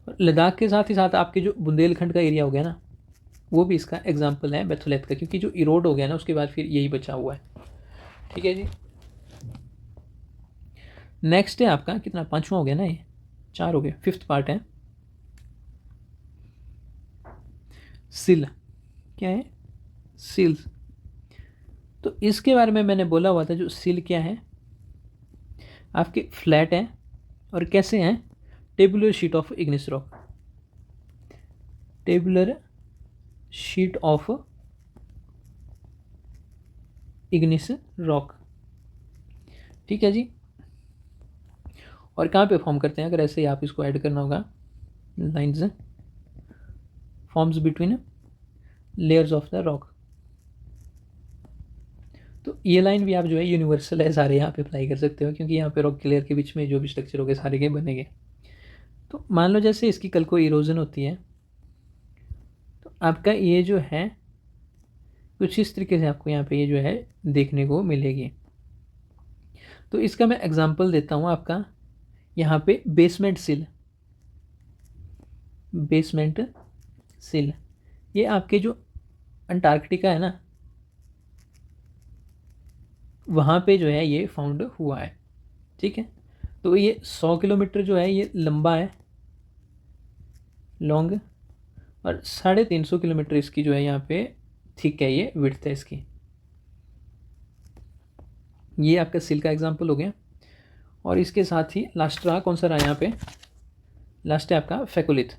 और लद्दाख के साथ ही साथ आपके जो बुंदेलखंड का एरिया हो गया ना, वो भी इसका एग्जाम्पल है बैथोलिथ का, क्योंकि जो इरोड हो गया ना उसके बाद फिर यही बचा हुआ है। ठीक है जी, नेक्स्ट है आपका कितना, पांचवा हो गया ना, ये 4 हो गए, 5th पार्ट है सिल। क्या है, सिल्स। तो इसके बारे में मैंने बोला हुआ था, जो सिल क्या है, आपके फ्लैट है और कैसे हैं, tabular sheet of igneous rock, tabular sheet of igneous rock. ठीक है जी, और कहाँ पे फॉर्म करते हैं, अगर ऐसे ही आप इसको ऐड करना होगा, lines forms between layers of the rock. तो ये लाइन भी आप जो है यूनिवर्सल है, सारे यहाँ पे अप्लाई कर सकते हो, क्योंकि यहाँ पे रॉक के लेयर के बीच में जो भी स्ट्रक्चर हो गए सारे के बनेंगे। तो मान लो जैसे इसकी कल को इरोजन होती है, तो आपका ये जो है कुछ इस तरीके से आपको यहाँ पे ये जो है देखने को मिलेगी। तो इसका मैं एग्जांपल देता हूँ आपका, यहाँ पे बेसमेंट सिल, बेसमेंट सिल, ये आपके जो अंटार्कटिका है ना, वहाँ पे जो है ये फाउंड हुआ है। ठीक है, तो ये 100 किलोमीटर जो है ये लंबा है, लॉन्ग, और 350 किलोमीटर इसकी जो है यहाँ पे थिक है, ये विड्थ है इसकी। ये आपका सिल का एग्जाम्पल हो गया। और इसके साथ ही लास्ट रहा, कौन सा रहा यहाँ पे, लास्ट है आपका फेकोलिथ।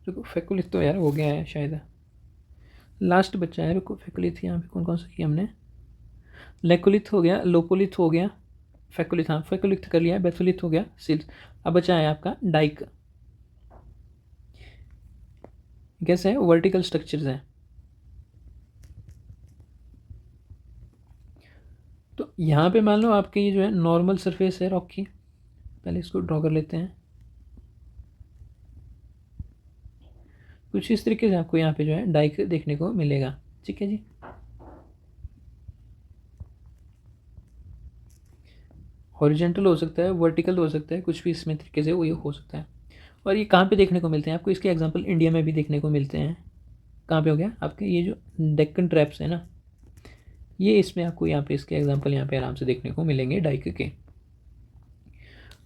रुको, फेकोलिथ तो यार हो गया है शायद, लास्ट बच्चा है। रुको, फेकोलिथ यहाँ पे कौन कौन सा किया हमने, लेकोलिथ हो गया, लोपोलिथ हो गया, फेकोलिथ, हाँ फेकोलिथ कर लिया, बेथोलिथ हो गया, सिल्स। अब बचा है आपका डाइक। कैसे है, वर्टिकल स्ट्रक्चर्स हैं। तो यहाँ पे मान लो आपके ये जो है नॉर्मल सरफेस है रॉक की, पहले इसको ड्रॉ कर लेते हैं। कुछ इस तरीके से आपको यहाँ पे जो है डाइक देखने को मिलेगा। ठीक है जी। हॉरिजेंटल हो सकता है, वर्टिकल हो सकता है, कुछ भी इसमें तरीके से वो ये हो सकता है। और ये कहाँ पे देखने को मिलते हैं आपको, इसके एग्जांपल इंडिया में भी देखने को मिलते हैं। कहाँ पे हो गया आपके ये जो डेक्कन ट्रैप्स है ना, ये इसमें आपको यहाँ पे इसके एग्जांपल यहाँ पे आराम से देखने को मिलेंगे डाइक के।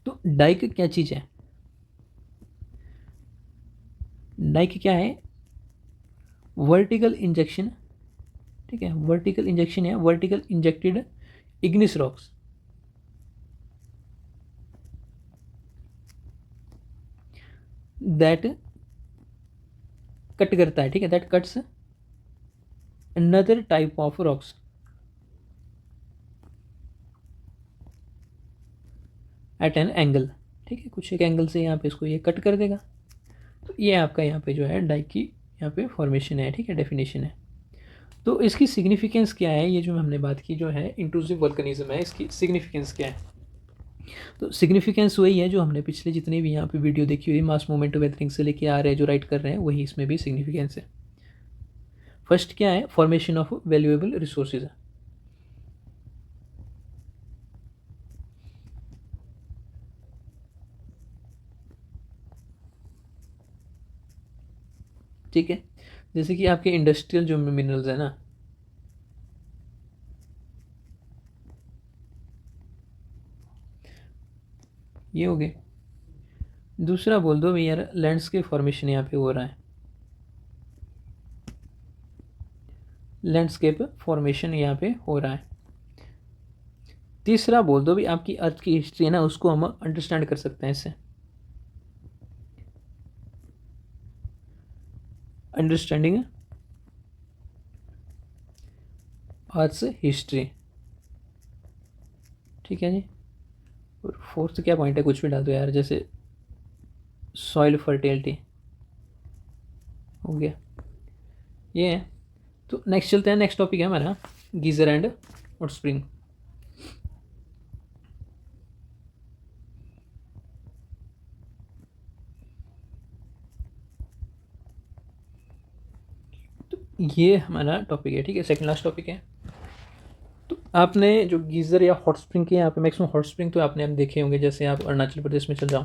तो डाइक क्या चीज़ है, डाइक क्या है, वर्टिकल इंजेक्शन। ठीक है, वर्टिकल इंजेक्शन है, vertical injected igneous rocks. That cut करता है, ठीक है, that cuts another type of rocks at an angle. ठीक है, कुछ एक एंगल से यहाँ पे इसको ये कट कर देगा। तो ये आपका यहाँ पे जो है डाइक की यहाँ पे फॉर्मेशन है। ठीक है, डेफिनेशन है। तो इसकी सिग्निफिकेंस क्या है, ये जो हमने बात की जो है इंट्रूसिव वल्कनिज्म है, इसकी सिग्निफिकेंस क्या है। तो सिग्निफिकेंस वही है जो हमने पिछले जितने भी यहाँ पे वीडियो देखी हुई, मास मूवमेंट वेदरिंग से लेके आ रहे हैं जो राइट कर रहे हैं, वही इसमें भी सिग्निफिकेंस है। फर्स्ट क्या है, फॉर्मेशन ऑफ वैल्यूएबल रिसोर्सेज है। ठीक है, जैसे कि आपके इंडस्ट्रियल जो मिनरल्स है ना, ये हो गए। दूसरा बोल दो यार, लैंडस्केप फॉर्मेशन यहाँ पे हो रहा है, लैंडस्केप फॉर्मेशन यहाँ पे हो रहा है। तीसरा बोल दो भी, आपकी अर्थ की हिस्ट्री है ना, उसको हम अंडरस्टैंड कर सकते हैं इससे, अंडरस्टैंडिंग अर्थ हिस्ट्री। ठीक है जी। और फोर्थ क्या पॉइंट है, कुछ भी डाल दो यार, जैसे सॉइल फर्टिलिटी हो गया, ये है। तो नेक्स्ट चलते हैं, नेक्स्ट टॉपिक है हमारा गीजर एंड हॉट स्प्रिंग। तो ये हमारा टॉपिक है, ठीक है, सेकंड लास्ट टॉपिक है। तो आपने जो गीज़र या हॉट स्प्रिंग के यहाँ पे मैक्सिमम हॉट स्प्रिंग तो आपने हम देखे होंगे, जैसे आप अरुणाचल प्रदेश में चल जाओ,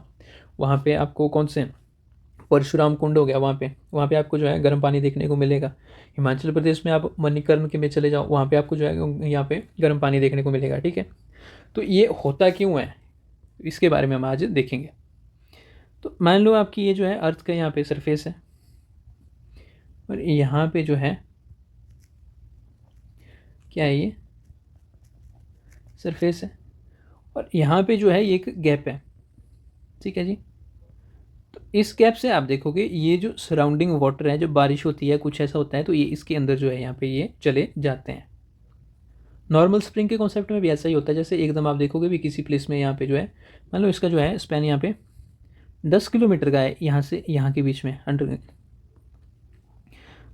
वहाँ पे आपको कौन से परशुराम कुंड हो गया, वहाँ पे आपको जो है गर्म पानी देखने को मिलेगा। हिमाचल प्रदेश में आप मणिकर्ण के में चले जाओ, वहाँ पे आपको जो है यहाँ पे गर्म पानी देखने को मिलेगा। ठीक है, तो ये होता क्यों है, इसके बारे में हम आज देखेंगे। तो मान लो आपकी ये जो है अर्थ का यहाँ पे सरफेस है, और यहाँ पे जो है क्या है, ये सरफेस है, और यहाँ पे जो है ये एक गैप है। ठीक है जी। तो इस गैप से आप देखोगे ये जो सराउंडिंग वाटर है, जब बारिश होती है कुछ ऐसा होता है, तो ये इसके अंदर जो है यहाँ पे ये चले जाते हैं। नॉर्मल स्प्रिंग के कॉन्सेप्ट में भी ऐसा ही होता है, जैसे एकदम आप देखोगे भी किसी प्लेस में यहाँ पे जो है, मान लो इसका जो है स्पैन यहाँ पे 10 किलोमीटर का है, यहाँ से यहाँ के बीच में अंडर।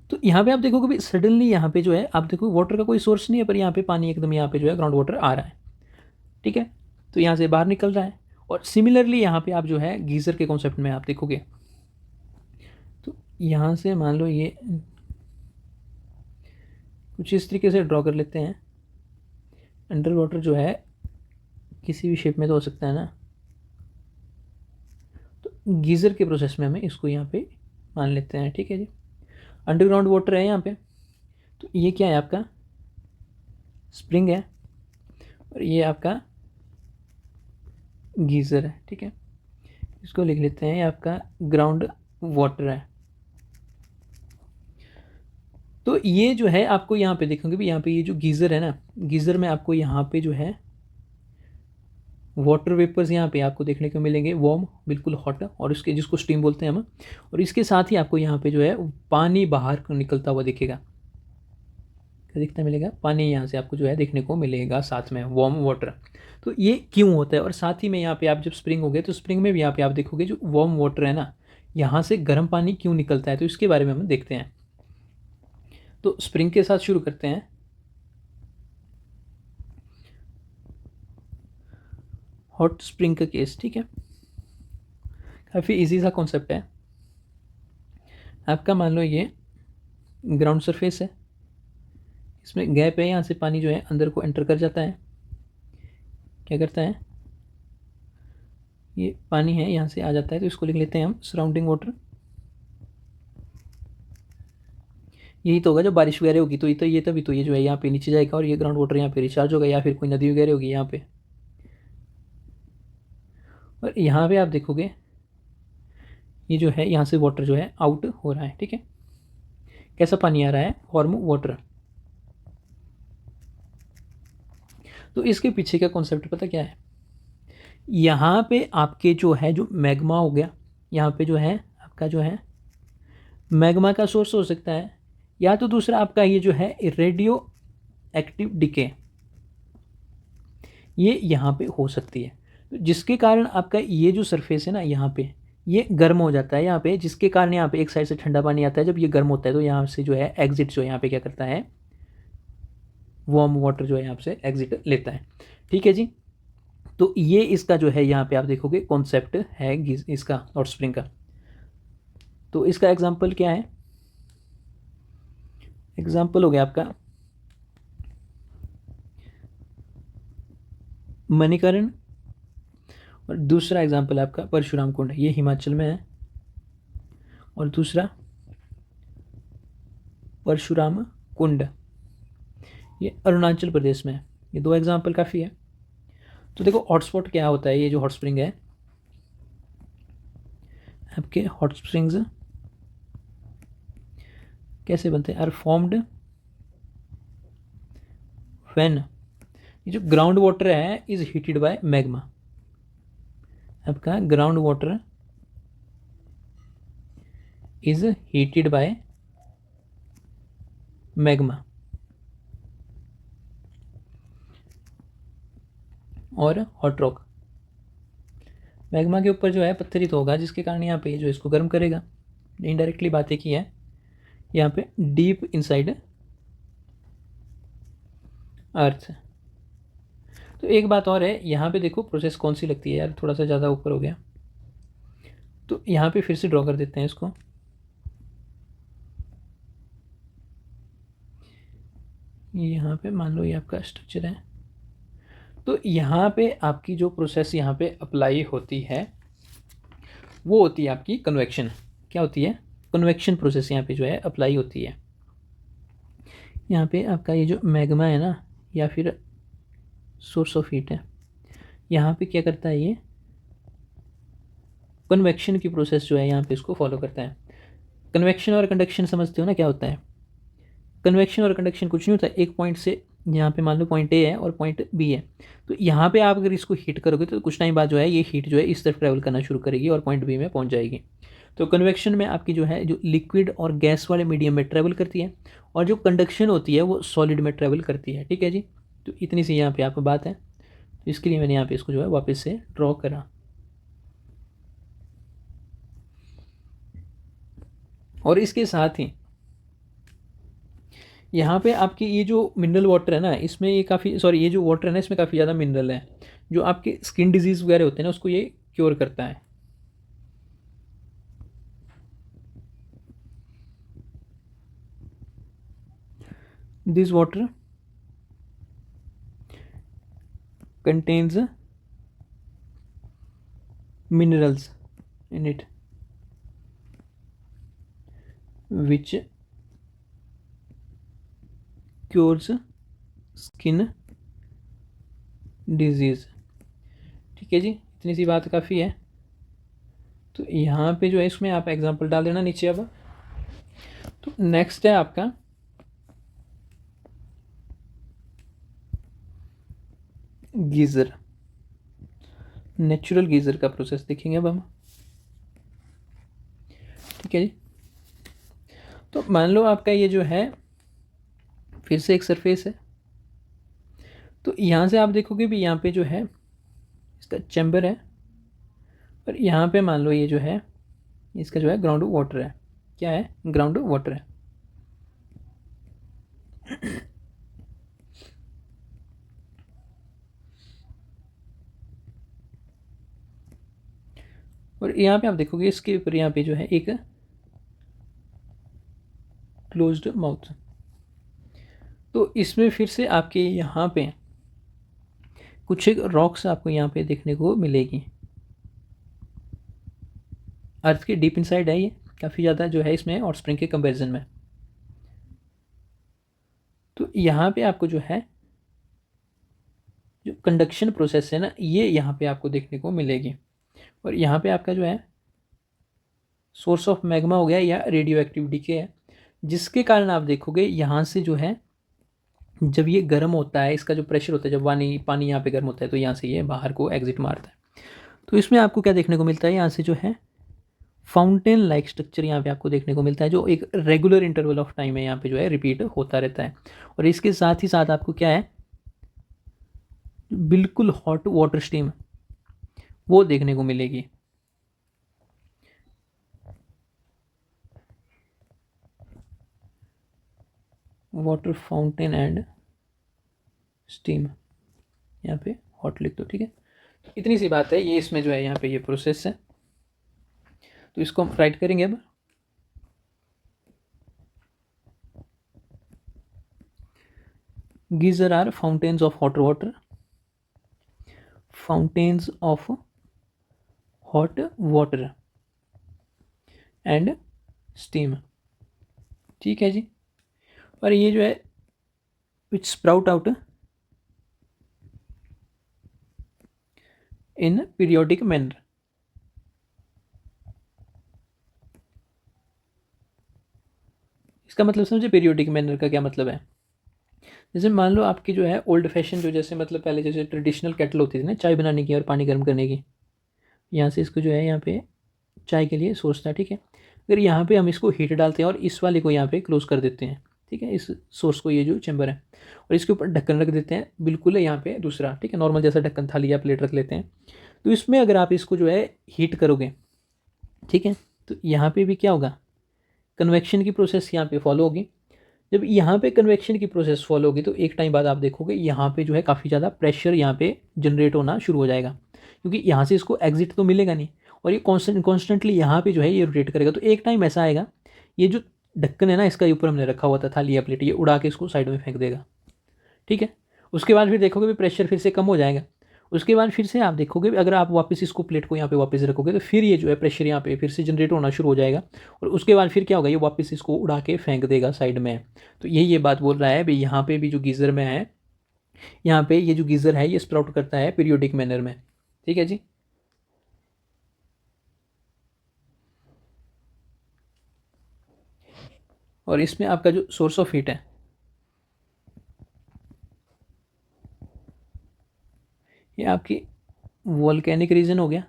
तो यहाँ पे आप देखोगे भी सडनली यहाँ पे जो है आप देखो वाटर का कोई सोर्स नहीं है, पर यहाँ पे पानी एकदम यहाँ पे जो है ग्राउंड वाटर आ रहा है। ठीक है, तो यहाँ से बाहर निकल रहा है। और सिमिलरली यहाँ पे आप जो है गीज़र के कॉन्सेप्ट में आप देखोगे, तो यहाँ से मान लो ये कुछ इस तरीके से ड्रॉ कर लेते हैं। अंडर वाटर जो है किसी भी शेप में तो हो सकता है ना, तो गीज़र के प्रोसेस में हमें इसको यहाँ पे मान लेते हैं। ठीक है जी, अंडरग्राउंड वाटर है यहाँ पे, तो ये क्या है आपका स्प्रिंग है। और ये आपका गीज़र है, ठीक है। इसको लिख लेते हैं, ये आपका ग्राउंड वाटर है। तो ये जो है आपको यहाँ पे देखोगे भी, यहाँ पे ये जो गीज़र है ना, गीज़र में आपको यहाँ पे जो है वाटर वेपर्स यहाँ पे आपको देखने को मिलेंगे, वार्म, बिल्कुल हॉट, और उसके जिसको स्टीम बोलते हैं हम। और इसके साथ ही आपको यहाँ पे जो है पानी बाहर निकलता हुआ दिखेगा। क्या दिखता मिलेगा? पानी यहाँ से आपको जो है देखने को मिलेगा साथ में, वार्म वाटर। तो ये क्यों होता है? और साथ ही में यहाँ पे आप जब स्प्रिंग हो गए तो स्प्रिंग में भी यहाँ पे आप देखोगे जो वार्म वाटर है ना, यहाँ से गर्म पानी क्यों निकलता है, तो इसके बारे में हम देखते हैं। तो स्प्रिंग के साथ शुरू करते हैं। हॉट स्प्रिंग का केस, ठीक है, काफ़ी इजी सा कॉन्सेप्ट है आपका। मान लो ये ग्राउंड सरफेस है, इसमें गैप है, यहाँ से पानी जो है अंदर को एंटर कर जाता है। क्या करता है? ये पानी है, यहाँ से आ जाता है, तो इसको लिख लेते हैं हम सराउंडिंग वाटर। यही तो होगा जब बारिश वगैरह होगी, तो ये तभी तो ये जो है यहाँ पे नीचे जाएगा और ये ग्राउंड वाटर यहाँ पे रिचार्ज होगा, या फिर कोई नदी वगैरह होगी यहाँ पे। और यहाँ पे आप देखोगे ये जो है यहाँ से वाटर जो है आउट हो रहा है, ठीक है। कैसा पानी आ रहा है? Warm water. तो इसके पीछे का कॉन्सेप्ट पता क्या है? यहाँ पे आपके जो है जो मैग्मा हो गया, यहाँ पे जो है आपका जो है मैग्मा का सोर्स हो सकता है, या तो दूसरा आपका ये जो है रेडियो एक्टिव डिके, ये यहाँ पे हो सकती है। तो जिसके कारण आपका ये जो सरफेस है ना, यहाँ पे ये गर्म हो जाता है यहाँ पे, जिसके कारण यहाँ पे एक साइड से ठंडा पानी आता है। जब ये गर्म होता है तो यहाँ से जो है एग्जिट जो है यहाँ पे क्या करता है, वार्म वाटर जो है यहाँ से एग्जिट लेता है, ठीक है जी। तो ये इसका जो है यहाँ पे आप देखोगे कॉन्सेप्ट है इसका हॉट स्प्रिंग का। तो इसका एग्जाम्पल क्या है? एग्जाम्पल हो गया आपका मणिकरण, और दूसरा एग्जाम्पल आपका परशुराम कुंड, ये हिमाचल में है, और दूसरा परशुराम कुंड ये अरुणाचल प्रदेश में है। ये दो एग्जाम्पल काफ़ी है। तो देखो हॉटस्पॉट क्या होता है, ये जो हॉट स्प्रिंग है आपके, हॉट स्प्रिंग्स कैसे बनते हैं? आर फॉर्म्ड व्हेन, ये जो ग्राउंड वाटर है इज हीटेड बाय मैग्मा। आपका ground water is heated bye magma, और हॉट रॉक। मैग्मा के ऊपर जो है पत्थर ही तो होगा, जिसके कारण यहाँ पे जो इसको गर्म करेगा। इनडायरेक्टली बातें की है यहाँ पे, डीप इनसाइड अर्थ। तो एक बात और है यहाँ पे, देखो प्रोसेस कौन सी लगती है यार, थोड़ा सा ज़्यादा ऊपर हो गया, तो यहाँ पे फिर से ड्रॉ कर देते हैं इसको। ये यहाँ पे मान लो ये आपका स्ट्रक्चर है, तो यहाँ पे आपकी जो प्रोसेस यहाँ पे अप्लाई होती है वो होती है आपकी कन्वेक्शन। क्या होती है? कन्वेक्शन प्रोसेस यहाँ पे जो है अप्लाई होती है। यहाँ पे आपका ये जो मैग्मा है ना, या फिर सोर्स ऑफ हीट है, यहाँ पे क्या करता है, ये कन्वेक्शन की प्रोसेस जो है यहाँ पे इसको फॉलो करता है। कन्वेक्शन और कंडक्शन समझते हो ना क्या होता है? कन्वेक्शन और कंडक्शन कुछ नहीं होता, एक पॉइंट से, यहाँ पे मान लो पॉइंट ए है और पॉइंट बी है, तो यहाँ पे आप अगर इसको हीट करोगे तो कुछ टाइम बाद जो है ये हीट जो है इस तरफ ट्रैवल करना शुरू करेगी और पॉइंट बी में पहुँच जाएगी। तो कन्वेक्शन में आपकी जो है जो लिक्विड और गैस वाले मीडियम में ट्रैवल करती है, और जो कंडक्शन होती है वो सॉलिड में ट्रैवल करती है, ठीक है जी। तो इतनी सी यहाँ पे आपको बात है, तो इसके लिए मैंने यहाँ पे इसको जो है वापस से ड्रॉ करा। और इसके साथ ही यहाँ पे आपकी ये जो मिनरल वाटर है ना, इसमें ये काफ़ी, सॉरी, ये जो वाटर है ना इसमें काफ़ी ज़्यादा मिनरल है, जो आपके स्किन डिजीज़ वगैरह होते हैं ना उसको ये क्योर करता है। This water contains minerals in it which cures skin disease. ठीक है जी, इतनी सी बात काफ़ी है। तो यहाँ पे जो है इसमें आप एग्जांपल डाल देना नीचे। अब तो नेक्स्ट है आपका गीज़र, नेचुरल गीज़र का प्रोसेस देखेंगे अब हम। ठीक है जी, तो मान लो आपका ये जो है फिर से एक सरफेस है। तो यहाँ से आप देखोगे भी यहाँ पे जो है इसका चैम्बर है, और यहाँ पे मान लो ये जो है इसका जो है ग्राउंड वाटर है। क्या है? ग्राउंड वाटर है। और यहाँ पे आप देखोगे इसके ऊपर यहाँ पे जो है एक क्लोज्ड माउथ। तो इसमें फिर से आपके यहाँ पे कुछ एक रॉक्स आपको यहाँ पे देखने को मिलेगी। अर्थ के डीप इनसाइड है ये, काफ़ी ज़्यादा जो है इसमें हॉट स्प्रिंग के कंपैरिजन में। तो यहाँ पे आपको जो है जो कंडक्शन प्रोसेस है ना, ये यहाँ पे आपको देखने को मिलेगी। और यहाँ पे आपका जो है सोर्स ऑफ मैग्मा हो गया या रेडियो एक्टिव डीके है, जिसके कारण आप देखोगे यहाँ से जो है जब ये गर्म होता है, इसका जो प्रेशर होता है, जब पानी पानी यहाँ पे गर्म होता है तो यहाँ से ये बाहर को एग्जिट मारता है। तो इसमें आपको क्या देखने को मिलता है, यहाँ से जो है फाउंटेन लाइक स्ट्रक्चर यहाँ पे आपको देखने को मिलता है, जो एक रेगुलर इंटरवल ऑफ टाइम है यहाँ पे जो है रिपीट होता रहता है। और इसके साथ ही साथ आपको क्या है, बिल्कुल हॉट वाटर स्टीम वो देखने को मिलेगी। वाटर फाउंटेन एंड स्टीम, यहाँ पे हॉट लिख दो। ठीक है, तो इतनी सी बात है, ये इसमें जो है यहाँ पे ये प्रोसेस है। तो इसको हम राइट करेंगे अब। Geyser are fountains of hot water, fountains of hot water and steam. ठीक है जी, और ये जो है which sprout out in periodic manner. इसका मतलब समझे, पीरियोडिक मैनर का क्या मतलब है। जैसे मान लो आपकी जो है ओल्ड फैशन, जो जैसे मतलब पहले जैसे ट्रेडिशनल केटल होती थी ना चाय बनाने की और पानी गर्म करने की, यहाँ से इसको जो है यहाँ पे चाय के लिए सोर्स था। ठीक है, अगर यहाँ पे हम इसको हीट डालते हैं और इस वाले को यहाँ पे क्लोज कर देते हैं, ठीक है, इस सोर्स को, ये जो चैम्बर है, और इसके ऊपर ढक्कन रख देते हैं बिल्कुल यहाँ पे दूसरा, ठीक है, नॉर्मल जैसा ढक्कन थाली या प्लेट रख लेते हैं। तो इसमें अगर आप इसको जो है हीट करोगे, ठीक है, तो यहाँ पे भी क्या होगा, कन्वेक्शन की प्रोसेस यहाँ पे फॉलो होगी। जब यहाँ पे कन्वेक्शन की प्रोसेस फॉलो होगी तो एक टाइम बाद आप देखोगे यहाँ पे जो है काफ़ी ज़्यादा प्रेशर यहाँ पे जनरेट होना शुरू हो जाएगा, क्योंकि यहाँ से इसको एग्जिट तो मिलेगा नहीं, और ये कॉन्स्टेंटली यहाँ पे जो है ये रोटेट करेगा। तो एक टाइम ऐसा आएगा, ये जो ढक्कन है ना इसका ऊपर हमने रखा हुआ था थाली या प्लेट, ये उड़ा के इसको साइड में फेंक देगा। ठीक है, उसके बाद फिर देखोगे भी प्रेशर फिर से कम हो जाएगा। उसके बाद फिर से आप देखोगे अगर आप वापस इसको प्लेट को यहाँ पे वापस रखोगे तो फिर ये जो है प्रेशर यहाँ पे फिर से जनरेट होना शुरू हो जाएगा, और उसके बाद फिर क्या होगा, ये वापस इसको उड़ा के फेंक देगा साइड में। तो यही ये बात बोल रहा है भाई, यहाँ पे भी जो गीज़र में है, यहाँ पे ये जो गीज़र है ये स्प्राउट करता है पीरियोडिक मैनर में। ठीक है जी, और इसमें आपका जो सोर्स ऑफ हीट है, ये आपकी वोल्केनिक रीजन हो गया,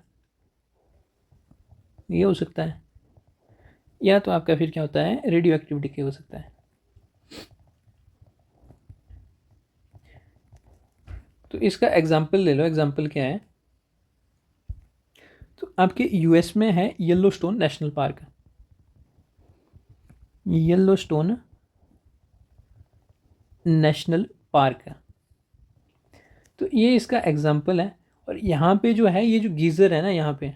ये हो सकता है, या तो आपका फिर क्या होता है, रेडियो एक्टिव डिके हो सकता है। तो इसका एग्जाम्पल ले लो, एग्जाम्पल क्या है, तो आपके यूएस में है Yellowstone national park, Yellowstone national park, तो ये इसका एग्जाम्पल है। और यहाँ पे जो है ये जो गीज़र है ना, यहाँ पे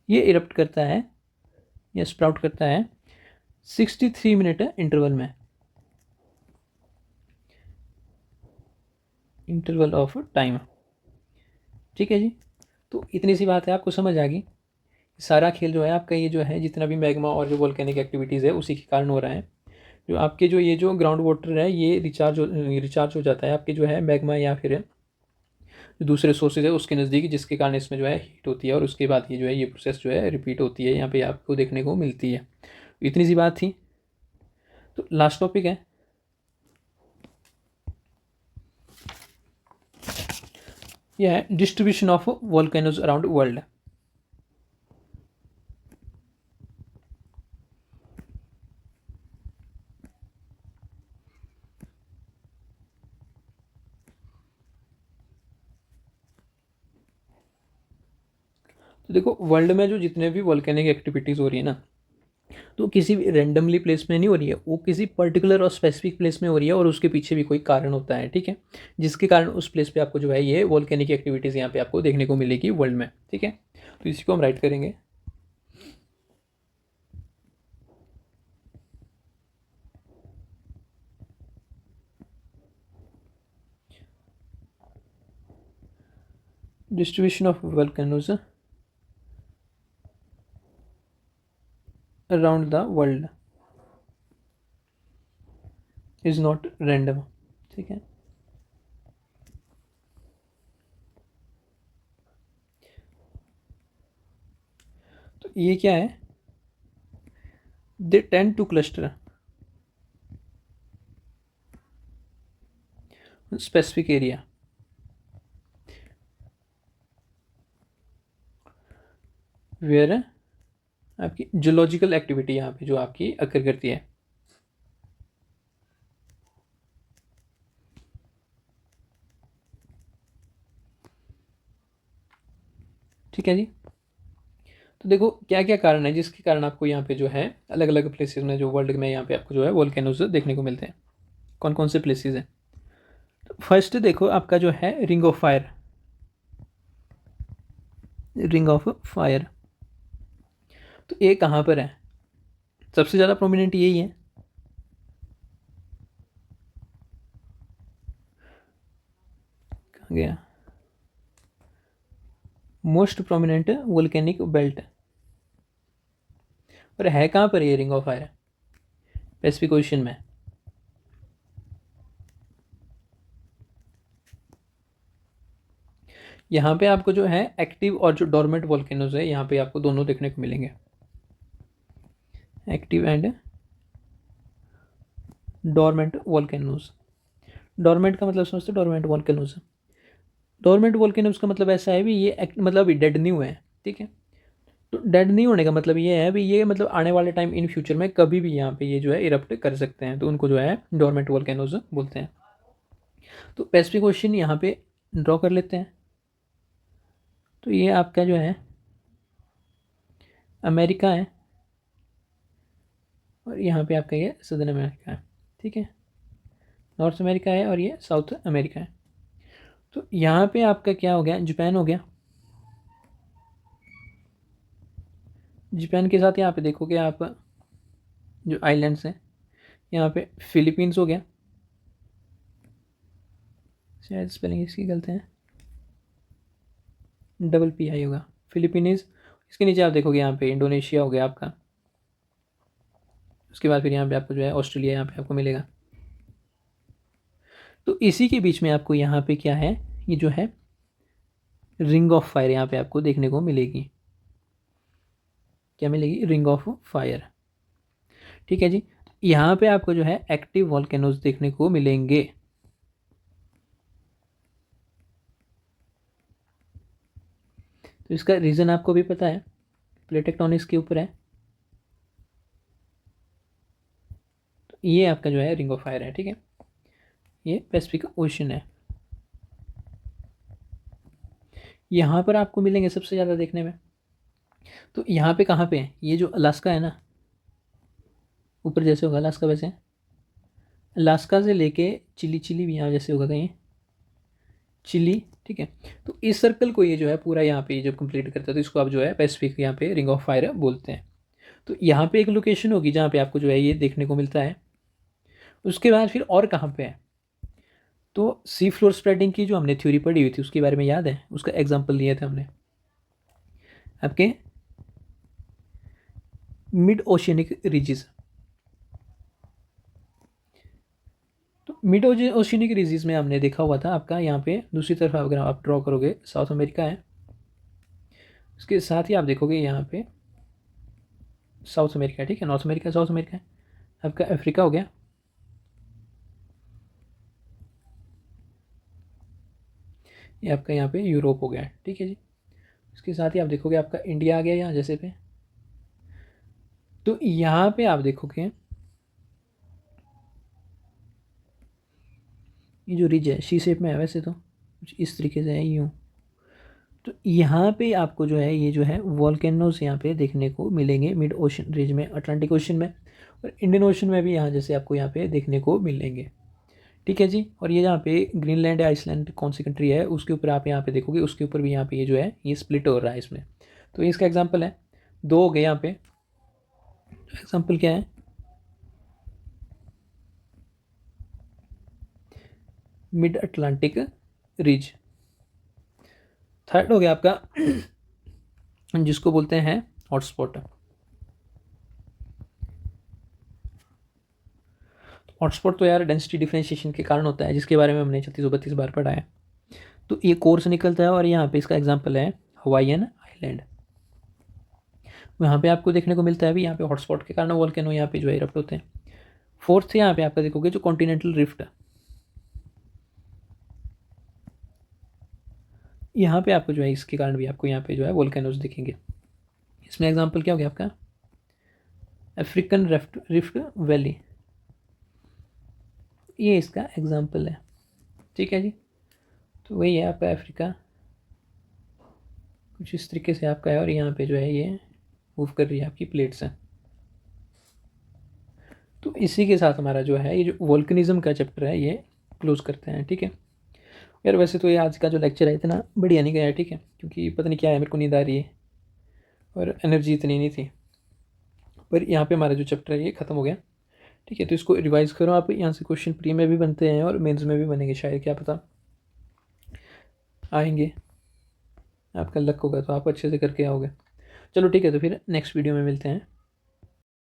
ये इरप्ट करता है या स्प्राउट करता है 63 मिनट इंटरवल में, इंटरवल ऑफ टाइम। ठीक है जी, तो इतनी सी बात है, आपको समझ आ गई। सारा खेल जो है आपका, ये जो है जितना भी मैग्मा और जो वोल्केनिक एक्टिविटीज़ है उसी के कारण हो रहा है। जो आपके जो ये जो ग्राउंड वाटर है ये रिचार्ज हो जाता है आपके जो है मैग्मा या फिर जो दूसरे सोर्सेज है उसके नज़दीक, जिसके कारण इसमें जो है हीट होती है और उसके बाद ये जो है ये प्रोसेस जो है रिपीट होती है, यहाँ पे आपको देखने को मिलती है। इतनी सी बात थी। तो लास्ट टॉपिक है, यह है distribution of volcanoes around world. तो देखो वर्ल्ड में जो जितने भी वोल्केनिक एक्टिविटीज़ हो रही है ना, तो किसी भी रेंडमली प्लेस में नहीं हो रही है, वो किसी पर्टिकुलर और स्पेसिफिक प्लेस में हो रही है और उसके पीछे भी कोई कारण होता है, ठीक है, जिसके कारण उस प्लेस पे आपको जो है ये वोल्केनिक एक्टिविटीज़ यहाँ पे आपको देखने को मिलेगी वर्ल्ड में, ठीक है। तो इसी को हम राइट करेंगे। Distribution of volcanoes around the world is not random, ठीक है। तो ये क्या है, they tend to cluster specific area, where आपकी जियोलॉजिकल एक्टिविटी यहाँ पे जो आपकी अकर करती है, ठीक है जी। तो देखो क्या क्या कारण है जिसके कारण आपको यहाँ पे जो है अलग अलग प्लेसेस में जो वर्ल्ड में यहाँ पे आपको जो है वोल्केनोज देखने को मिलते हैं। कौन कौन से प्लेसेस हैं? तो फर्स्ट देखो आपका जो है ring of fire, ring of fire, तो ये कहाँ पर है? सबसे ज़्यादा प्रोमिनेंट यही है, कहाँ गया, मोस्ट प्रोमिनेंट वोल्केनिक बेल्ट, और है कहाँ पर ये ring of fire? Pacific ocean में। यहाँ पे आपको जो है एक्टिव और जो डोरमेंट वोल्केनोज है यहाँ पे आपको दोनों देखने को मिलेंगे, active and dormant volcanoes. Dormant का मतलब समझते, डोरमेंट वोल्केनोज, डोरमेंट वोल्केनोज का मतलब ऐसा है भी ये मतलब अभी डेड नहीं हुए हैं, ठीक है। तो डेड नहीं होने का मतलब ये है भी ये मतलब आने वाले टाइम इन फ्यूचर में कभी भी यहाँ पे ये जो है इरप्ट कर सकते हैं, तो उनको जो है डोरमेंट वोल्केनोज बोलते हैं। तो पैसिफिक ओशन यहाँ पे ड्रॉ कर लेते हैं। तो ये आपका जो है अमेरिका है और यहाँ पे आपका ये सदर्न अमेरिका है, ठीक है। नॉर्थ अमेरिका है और ये साउथ अमेरिका है। तो यहाँ पे आपका क्या हो गया, जापान हो गया। जापान के साथ यहाँ पे देखोगे आप जो आइलैंड्स हैं, यहाँ पे फिलीपींस हो गया, शायद स्पेलिंग इसकी गलत है, डबल पी आई होगा, फिलीपीनीज। इसके नीचे आप देखोगे यहाँ पे इंडोनेशिया हो गया आपका। उसके बाद फिर यहाँ पे आपको जो है ऑस्ट्रेलिया यहाँ पे आपको मिलेगा। तो इसी के बीच में आपको यहाँ पे क्या है, ये जो है रिंग ऑफ फायर यहाँ पे आपको देखने को मिलेगी। क्या मिलेगी? रिंग ऑफ फायर, ठीक है जी। यहाँ पे आपको जो है एक्टिव वॉल्केनोज देखने को मिलेंगे। तो इसका रीज़न आपको भी पता है, प्लेट टेक्टोनिक्स के ऊपर है। तो ये आपका जो है रिंग ऑफ फायर है, ठीक है। ये पैसिफिक ओशन है। यहाँ पर आपको मिलेंगे सबसे ज़्यादा देखने में। तो यहाँ पे कहाँ पे है? ये जो अलास्का है ना, ऊपर जैसे होगा अलास्का वैसे, अलास्का से लेके चिली, चिली भी यहाँ जैसे होगा कहीं, चिली, ठीक है। तो इस सर्कल को ये जो है पूरा यहाँ पे जब कंप्लीट करता है तो इसको आप जो है पैसिफिक यहाँ पे रिंग ऑफ फायर बोलते हैं। तो यहाँ पे एक लोकेशन होगी जहाँ पे आपको जो है ये देखने को मिलता है। उसके बाद फिर और कहाँ पे है? तो सी फ्लोर स्प्रेडिंग की जो हमने थ्योरी पढ़ी हुई थी उसके बारे में याद है? उसका एग्जाम्पल लिए थे हमने आपके मिड ओशियनिक रिजिस, मिड ओशिनिक रीजियस में हमने देखा हुआ था आपका यहाँ पे दूसरी तरफ अगर आप ड्रॉ करोगे साउथ अमेरिका है, उसके साथ ही आप देखोगे यहाँ पे साउथ अमेरिका, ठीक है, नॉर्थ अमेरिका साउथ अमेरिका है, आपका अफ्रीका हो गया, ये आपका यहाँ पे यूरोप हो गया, ठीक है जी। इसके साथ ही आप देखोगे आपका इंडिया आ गया यहाँ जैसे पे। तो यहाँ पे आप देखोगे ये जो रिज है सी शेप में है, वैसे तो कुछ इस तरीके से है यूँ। तो यहाँ पे आपको जो है ये जो है वॉल्केनोज यहाँ पे देखने को मिलेंगे मिड ओशन रीज में, अटलांटिक ओशन में और इंडियन ओशन में भी यहाँ जैसे आपको यहाँ पे देखने को मिलेंगे, ठीक है जी। और ये यहाँ पे ग्रीनलैंड या आइसलैंड कौन सी कंट्री है उसके ऊपर आप यहाँ पे देखोगे, उसके ऊपर भी यहाँ पे ये जो है ये स्प्लिट हो रहा है इसमें। तो इसका एग्जाम्पल है, दो हो गए यहाँ पे, एग्जाम्पल क्या है, मिड अटलांटिक रीज। थर्ड हो गया आपका जिसको बोलते हैं हॉटस्पॉट। हॉटस्पॉट तो यार डेंसिटी डिफरेंशिएशन के कारण होता है, जिसके बारे में हमने 3632 बार पढ़ा है। तो ये कोर्स निकलता है और यहाँ पे इसका एग्जांपल है हवाईयन आइलैंड। यहाँ पे आपको देखने को मिलता है भी यहाँ पे हॉटस्पॉट के कारण वोल्केनो यहाँ पे जो है इरप्ट होते हैं। फोर्थ यहाँ पे आपका देखोगे जो कॉन्टिनेंटल रिफ्ट, यहाँ पे आपको जो है इसके कारण भी आपको यहाँ पे जो है वोल्केनोज दिखेंगे। इसमें एग्जाम्पल क्या हो गया आपका अफ्रीकन रिफ्ट वैली, ये इसका एग्जाम्पल है, ठीक है जी। तो वही है आपका अफ्रीका, कुछ इस तरीके से आपका है और यहाँ पे जो है ये मूव कर रही है आपकी प्लेट्स हैं। तो इसी के साथ हमारा जो है ये जो वोल्कनिज्म का चैप्टर है ये क्लोज करते हैं, ठीक है यार। वैसे तो ये आज का जो लेक्चर है इतना बढ़िया नहीं गया है, ठीक है, क्योंकि पता नहीं क्या है, मेरे को नींद आ रही है और एनर्जी इतनी नहीं थी, पर यहाँ पे हमारा जो चैप्टर है ये ख़त्म हो गया, ठीक है। तो इसको रिवाइज़ करो आप, यहाँ से क्वेश्चन प्री में भी बनते हैं और मेंस में भी बनेंगे शायद, क्या पता आएंगे, आपका लक होगा तो आप अच्छे से करके आओगे। चलो ठीक है, तो फिर नेक्स्ट वीडियो में मिलते हैं।